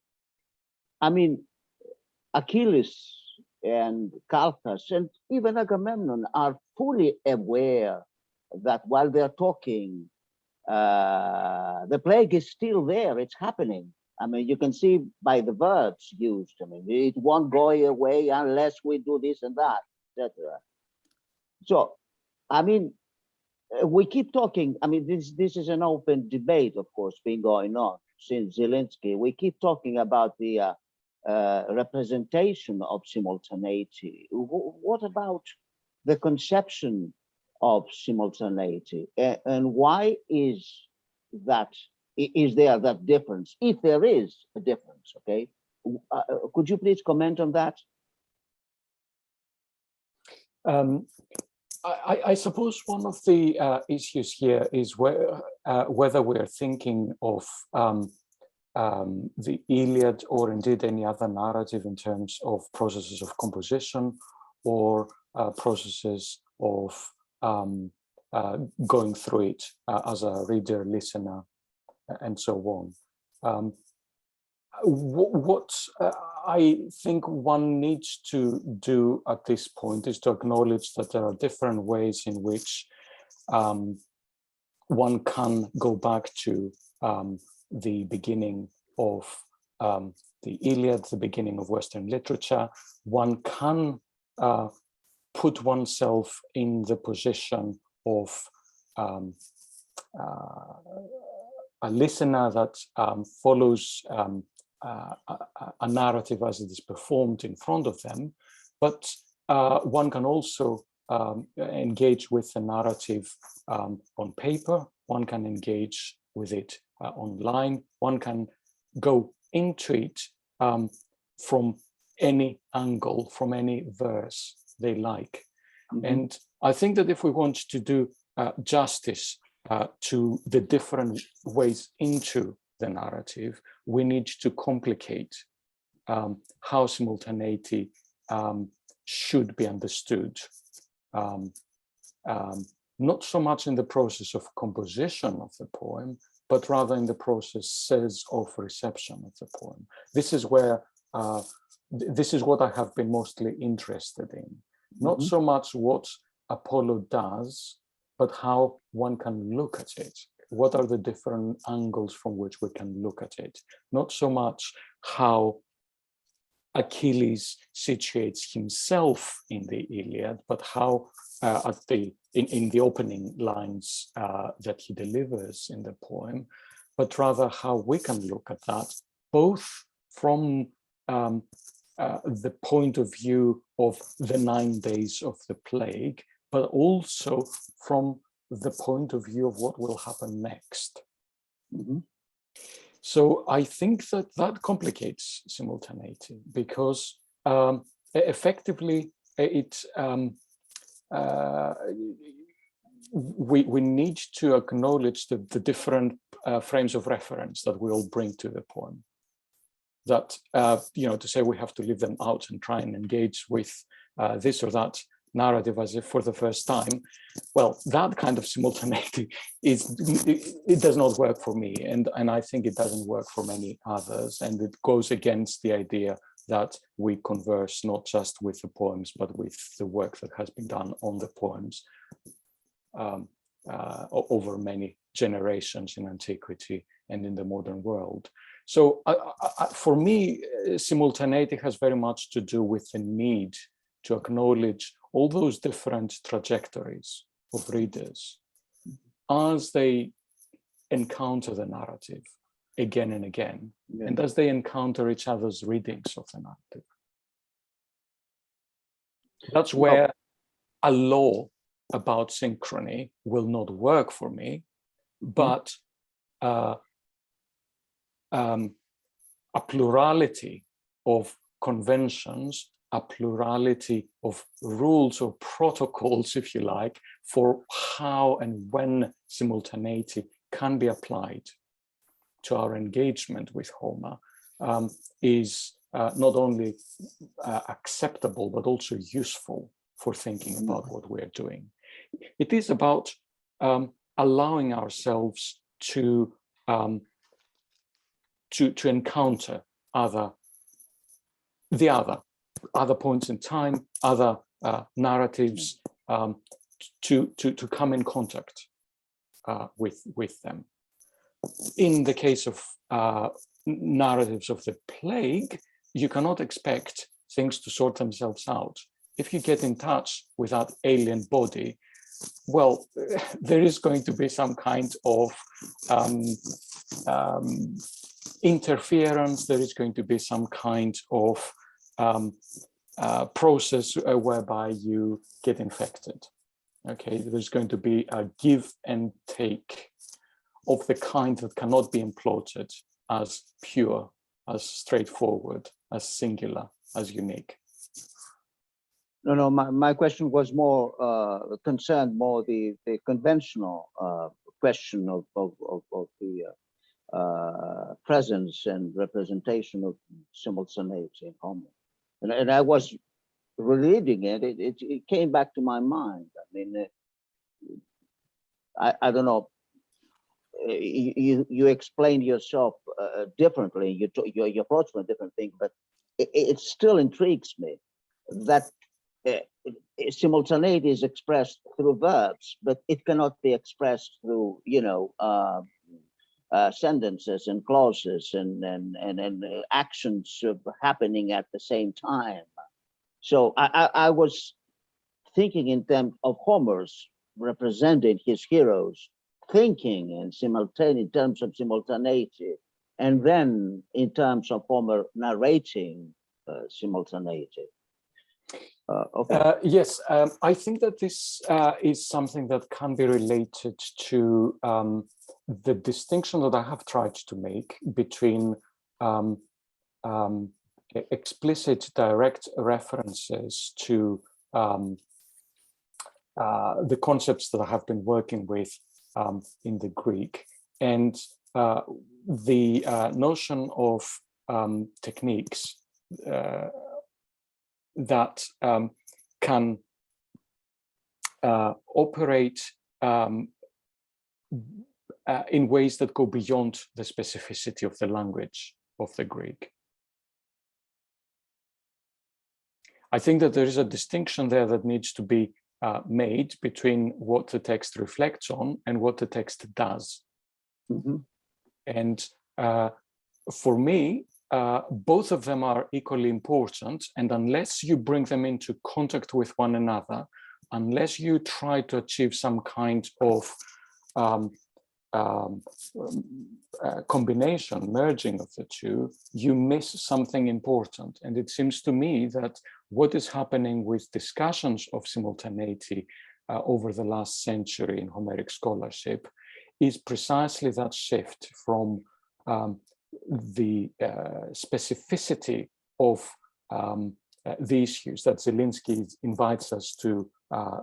I mean, Achilles and Calchas and even Agamemnon are fully aware that while they're talking, the plague is still there, it's happening. I mean, you can see by the verbs used, I mean, it won't go away unless we do this and that, etc. So, I mean, we keep talking, I mean, this is an open debate, of course, been going on since Zelensky. We keep talking about the representation of simultaneity. What about the conception of simultaneity, and why is there that difference, if there is a difference? Okay, could you please comment on that? I suppose one of the issues here is whether we're thinking of the Iliad or indeed any other narrative in terms of processes of composition or processes of going through it as a reader, listener, and so on. What I think one needs to do at this point is to acknowledge that there are different ways in which one can go back to the beginning of the Iliad, the beginning of Western literature. One can put oneself in the position of a listener that follows a narrative as it is performed in front of them, but one can also engage with the narrative on paper, one can engage with it online, one can go into it from any angle, from any verse they like. Mm-hmm. And I think that if we want to do justice to the different ways into the narrative, we need to complicate how simultaneity should be understood. Not so much in the process of composition of the poem, but rather in the processes of reception of the poem. This is where, this is what I have been mostly interested in. Not so much what Apollo does, but how one can look at it. What are the different angles from which we can look at it? Not so much how Achilles situates himself in the Iliad, but how in the opening lines that he delivers in the poem, but rather how we can look at that, both from the point of view of the 9 days of the plague, but also from the point of view of what will happen next. Mm-hmm. So I think that that complicates simultaneity, because effectively it we need to acknowledge the different frames of reference that we all bring to the poem. That you know, to say we have to leave them out and try and engage with this or that narrative as if for the first time, well, that kind of simultaneity it does not work for me, and I think it doesn't work for many others, and it goes against the idea that we converse not just with the poems, but with the work that has been done on the poems over many generations in antiquity and in the modern world. So for me, simultaneity has very much to do with the need to acknowledge all those different trajectories of readers as they encounter the narrative again and again, and as they encounter each other's readings of the narrative. That's where a law about synchrony will not work for me, but a plurality of conventions, a plurality of rules or protocols, if you like, for how and when simultaneity can be applied to our engagement with Homer is not only acceptable, but also useful for thinking about what we're doing. It is about allowing ourselves to encounter other points in time, other narratives, to come in contact with them. In the case of narratives of the plague, you cannot expect things to sort themselves out. If you get in touch with that alien body, well, there is going to be some kind of interference. There is going to be some kind of process whereby you get infected. Okay, there's going to be a give and take of the kind that cannot be imploded as pure, as straightforward, as singular, as unique. No, my question was more concerned more the conventional question of the presence and representation of simultaneity in Homer. And I was rereading it, it came back to my mind. I mean, I don't know, you explained yourself differently, you approach from a different thing, but it still intrigues me that simultaneity is expressed through verbs, but it cannot be expressed through, sentences and clauses and actions happening at the same time. So I was thinking in terms of Homer's representing his heroes, thinking in terms of simultaneity, and then in terms of Homer narrating simultaneity. Okay. Yes, I think that this is something that can be related to the distinction that I have tried to make between explicit direct references to the concepts that I have been working with in the Greek, and the notion of techniques that can operate in ways that go beyond the specificity of the language of the Greek. I think that there is a distinction there that needs to be made between what the text reflects on and what the text does. Mm-hmm. And for me, both of them are equally important, and unless you bring them into contact with one another, unless you try to achieve some kind of combination, merging of the two, you miss something important. And it seems to me that what is happening with discussions of simultaneity over the last century in Homeric scholarship is precisely that shift from the specificity of the issues that Zelinsky invites us to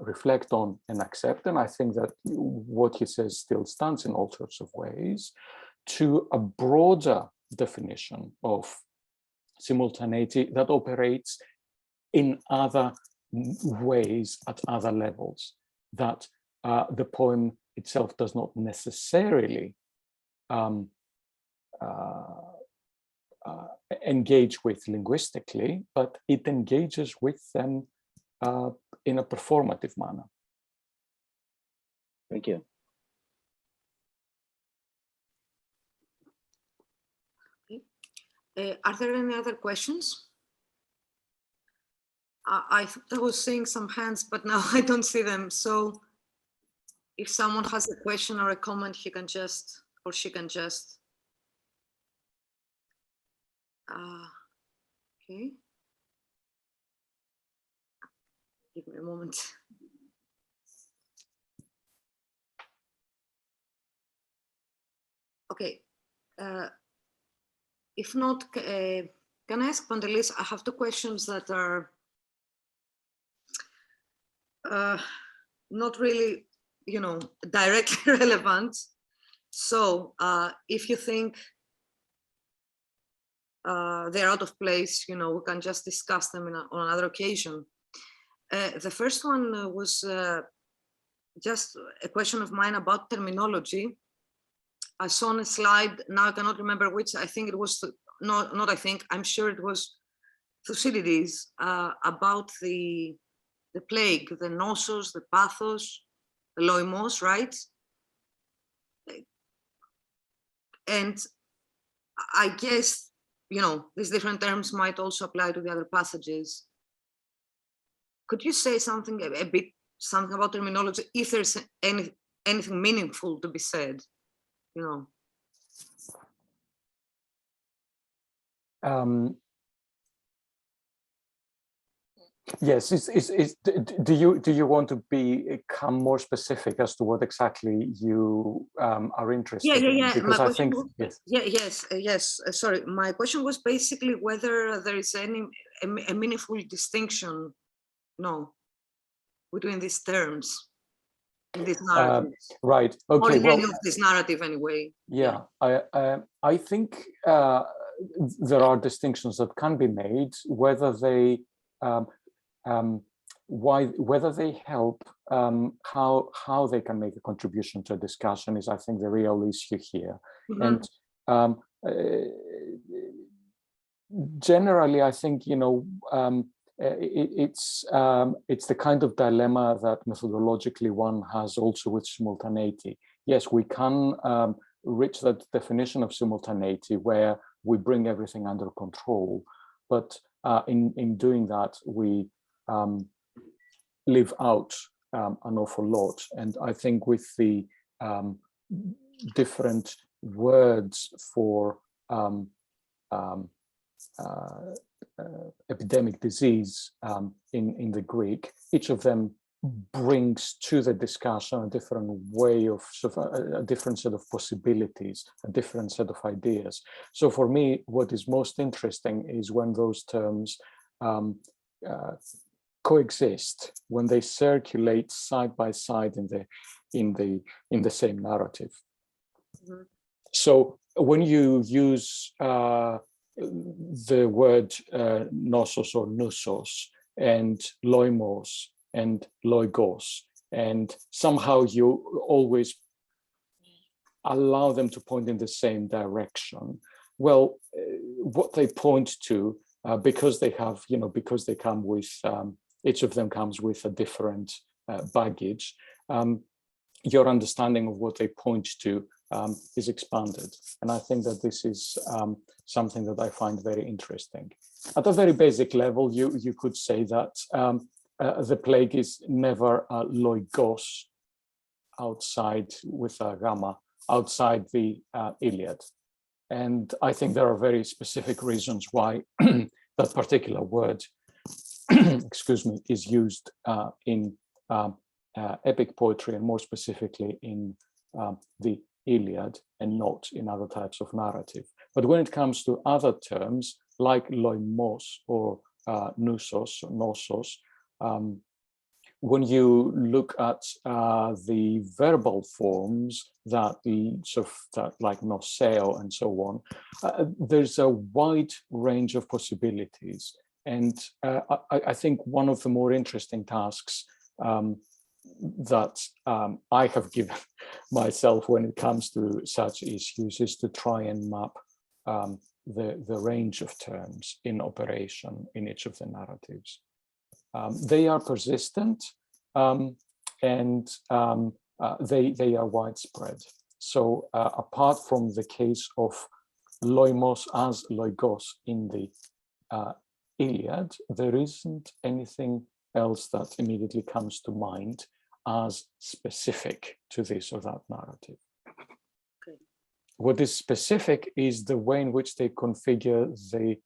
reflect on and accept, and I think that what he says still stands in all sorts of ways, to a broader definition of simultaneity that operates in other ways at other levels, that the poem itself does not necessarily engage with linguistically, but it engages with them in a performative manner. Thank you. Are there any other questions? I was seeing some hands, but now I don't see them. So if someone has a question or a comment, he can just, or she can just. Okay. Give me a moment. Okay. If not, can I ask Pantelis? I have two questions that are not really, directly relevant. So if you think they're out of place, we can just discuss them on another occasion. The first one was just a question of mine about terminology. I saw on a slide, now I cannot remember which, I think it was, I'm sure it was Thucydides, about the plague, the nosos, the pathos, the loimos, right? And I guess, these different terms might also apply to the other passages. Could you say something something about terminology, if there's anything meaningful to be said? Yes, do you want to become more specific as to what exactly you are interested in? Because I think yes. Sorry, my question was basically whether there is a meaningful distinction, between these terms in this narrative. Right. Okay. Or in any of this narrative, anyway. Yeah. I think there are distinctions that can be made, whether they whether they help, how they can make a contribution to a discussion is, I think, the real issue here. Mm-hmm. And generally, I think, it's the kind of dilemma that methodologically one has also with simultaneity. Yes, we can reach that definition of simultaneity where we bring everything under control, but in doing that, we leave out an awful lot. And I think with the different words for epidemic disease in the Greek, each of them brings to the discussion a different way of a different set of possibilities, a different set of ideas. So for me, what is most interesting is when those terms coexist, when they circulate side by side in the same narrative. Mm-hmm. So when you use the word nosos or nusos and loimos and loigos, and somehow you always allow them to point in the same direction. Well, what they point to, because they have, because they come with, each of them comes with a different baggage, your understanding of what they point to is expanded. And I think that this is something that I find very interesting. At a very basic level, you could say that the plague is never a loigos outside with a gamma, outside the Iliad. And I think there are very specific reasons why that particular word, excuse me, is used in epic poetry, and more specifically in the Iliad, and not in other types of narrative. But when it comes to other terms like loimos or nusos, nosos, when you look at the verbal forms that like noseo and so on, there's a wide range of possibilities. And I think one of the more interesting tasks that I have given myself when it comes to such issues is to try and map the range of terms in operation in each of the narratives. They are persistent and they are widespread. So apart from the case of loimos as loigos in the Iliad, there isn't anything else that immediately comes to mind as specific to this or that narrative. Okay. What is specific is the way in which they configure the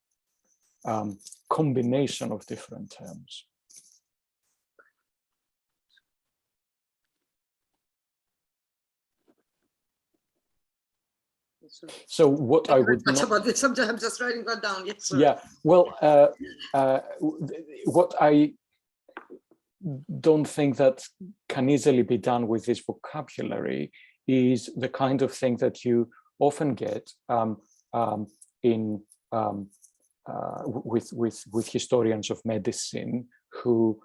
combination of different terms. So what I would much not about this subject, I'm just writing that down. Yes, sir. yeah, well, what I don't think that can easily be done with this vocabulary is the kind of thing that you often get with historians of medicine who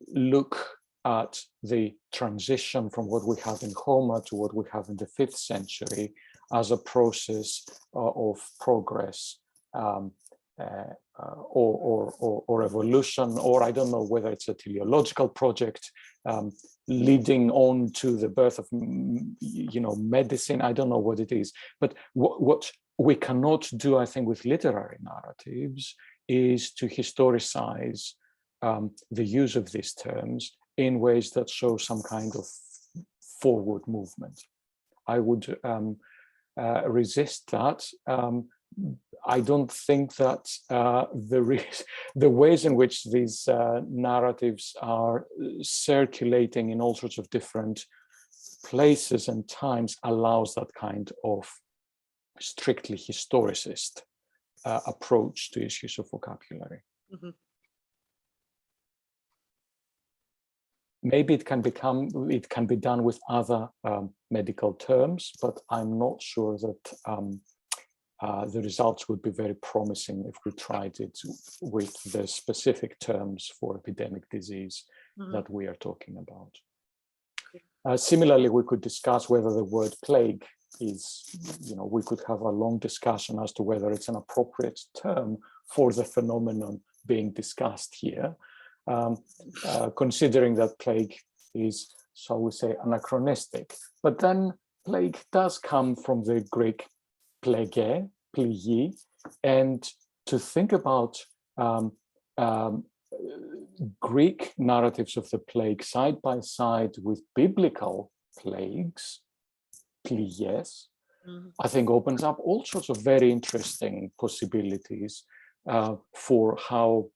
look at the transition from what we have in Homer to what we have in the 5th century as a process of progress or evolution, or I don't know whether it's a teleological project leading on to the birth of, medicine. I don't know what it is. But what we cannot do, I think, with literary narratives is to historicize the use of these terms in ways that show some kind of forward movement. I would resist that. I don't think that the ways in which these narratives are circulating in all sorts of different places and times allows that kind of strictly historicist approach to issues of vocabulary. Mm-hmm. Maybe it can be done with other medical terms, but I'm not sure that the results would be very promising if we tried it with the specific terms for epidemic disease that we are talking about. Similarly, we could discuss whether the word plague is, we could have a long discussion as to whether it's an appropriate term for the phenomenon being discussed here, considering that plague is, shall we say, anachronistic. But then plague does come from the Greek plege, pligi, and to think about Greek narratives of the plague side by side with biblical plagues, pliges, I think opens up all sorts of very interesting possibilities for how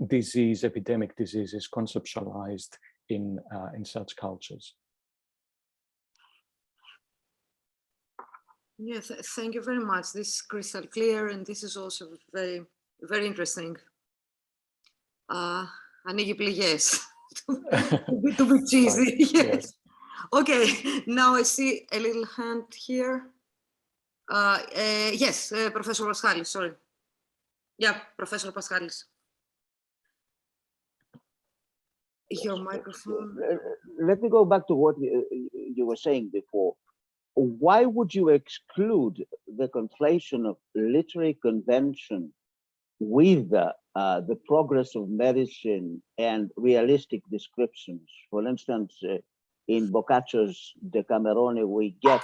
epidemic disease is conceptualized in such cultures. Yes, thank you very much. This is crystal clear, and this is also very, very interesting. Ανοίγει πληγές, to be cheesy. Right. Yes. Okay, now I see a little hand here. Yes, Professor Paschalis, sorry. Yeah, Professor Paschalis. Your microphone. Let me go back to what you were saying before. Why would you exclude the conflation of literary convention with the progress of medicine and realistic descriptions? For instance, in Boccaccio's Decamerone, we get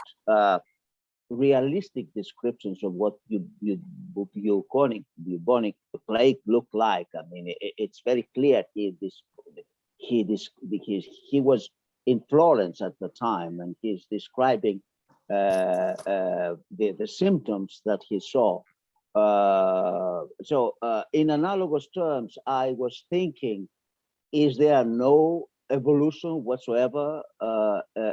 realistic descriptions of what bubonic plague looked like. I mean, it's very clear he was in Florence at the time, and he's describing the symptoms that he saw. So in analogous terms, I was thinking, is there no evolution whatsoever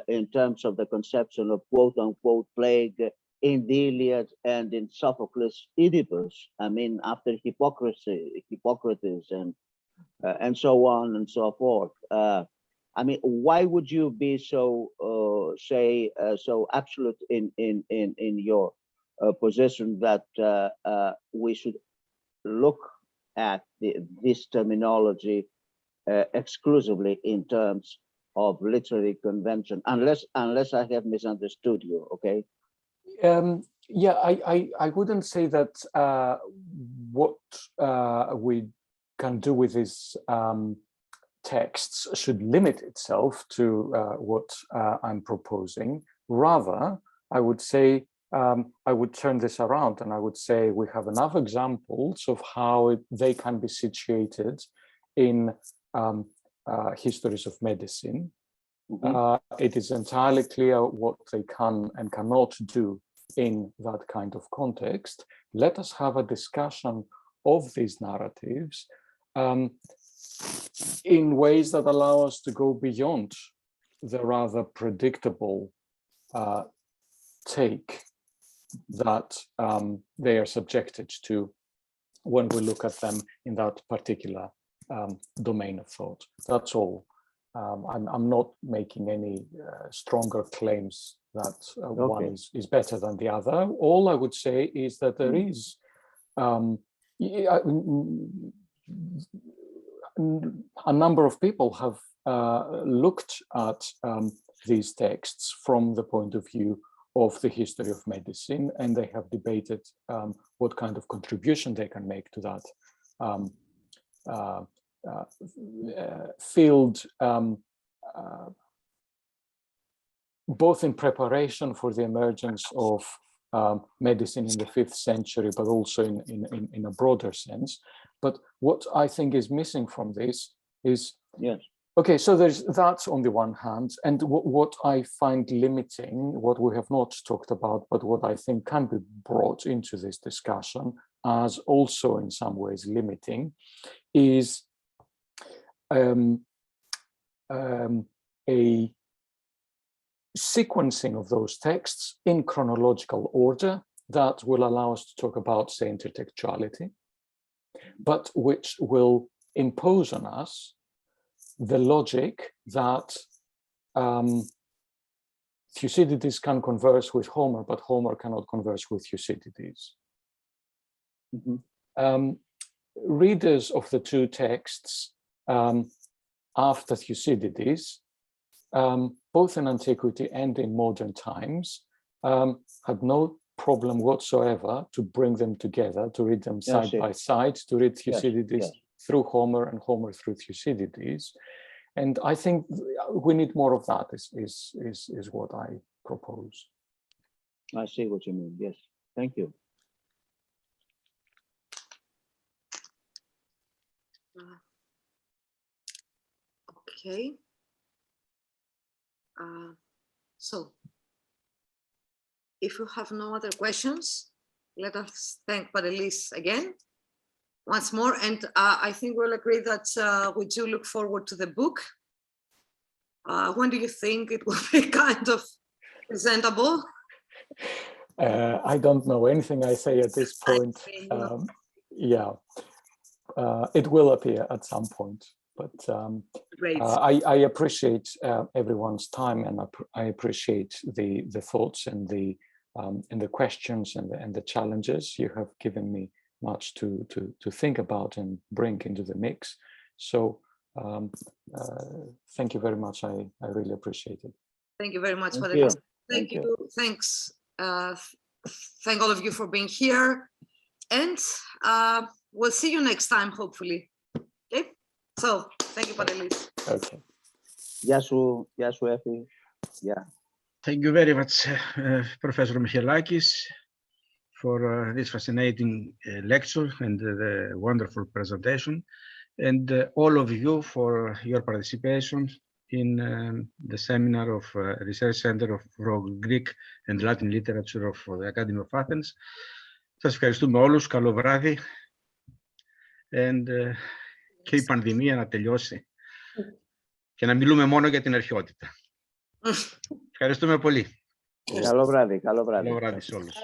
in terms of the conception of quote-unquote plague in the Iliad and in Sophocles' Oedipus? I mean, after Hippocrates and so on and so forth. I mean, why would you be so so absolute in your position that we should look at this terminology exclusively in terms of literary convention, unless I have misunderstood you, okay? Yeah, I wouldn't say that what we can do with these texts should limit itself to what I'm proposing. Rather, I would say, I would turn this around and I would say we have enough examples of how they can be situated in histories of medicine. It is entirely clear what they can and cannot do in that kind of context. Let us have a discussion of these narratives in ways that allow us to go beyond the rather predictable take that they are subjected to when we look at them in that particular domain of thought. That's all. I'm not making any stronger claims that one is better than the other. All I would say is that there is a number of people have looked at these texts from the point of view of the history of medicine, and they have debated what kind of contribution they can make to that field, both in preparation for the emergence of medicine in the 5th century, but also in a broader sense. But what I think is missing from this is, okay, so there's that on the one hand, and what I find limiting, what we have not talked about, but what I think can be brought into this discussion as also in some ways limiting, is a sequencing of those texts in chronological order that will allow us to talk about, say, intertextuality, but which will impose on us the logic that Thucydides can converse with Homer, but Homer cannot converse with Thucydides. Readers of the two texts after Thucydides, both in antiquity and in modern times, had no problem whatsoever to bring them together, to read them side by side, to read Thucydides through Homer and Homer through Thucydides. And I think we need more of that, is what I propose. I see what you mean, yes. Thank you. Okay. So, if you have no other questions, let us thank Panelis again, once more. And I think we'll agree that we do look forward to the book. When do you think it will be kind of presentable? I don't know anything I say at this point. Yeah, it will appear at some point. But I appreciate everyone's time, and I appreciate the thoughts and the questions and the challenges. You have given me much to think about and bring into the mix. So thank you very much. I really appreciate it. Thank you very much for the Thank you. Thanks. Thank all of you for being here, and we'll see you next time, hopefully. Okay. So, thank you, Panelis. Okay. Γεια σου, Εφη. Yeah. Thank you very much, Professor Michelakis, for this fascinating lecture and the wonderful presentation, and all of you for your participation in the seminar of Research Center for Greek and Latin Literature of the Academy of Athens. Σας ευχαριστούμε όλους. Καλό βράδυ. And και η πανδημία να τελειώσει και να μιλούμε μόνο για την αρχαιότητα. Ευχαριστούμε πολύ. Καλό βράδυ. Καλό βράδυ σε όλους.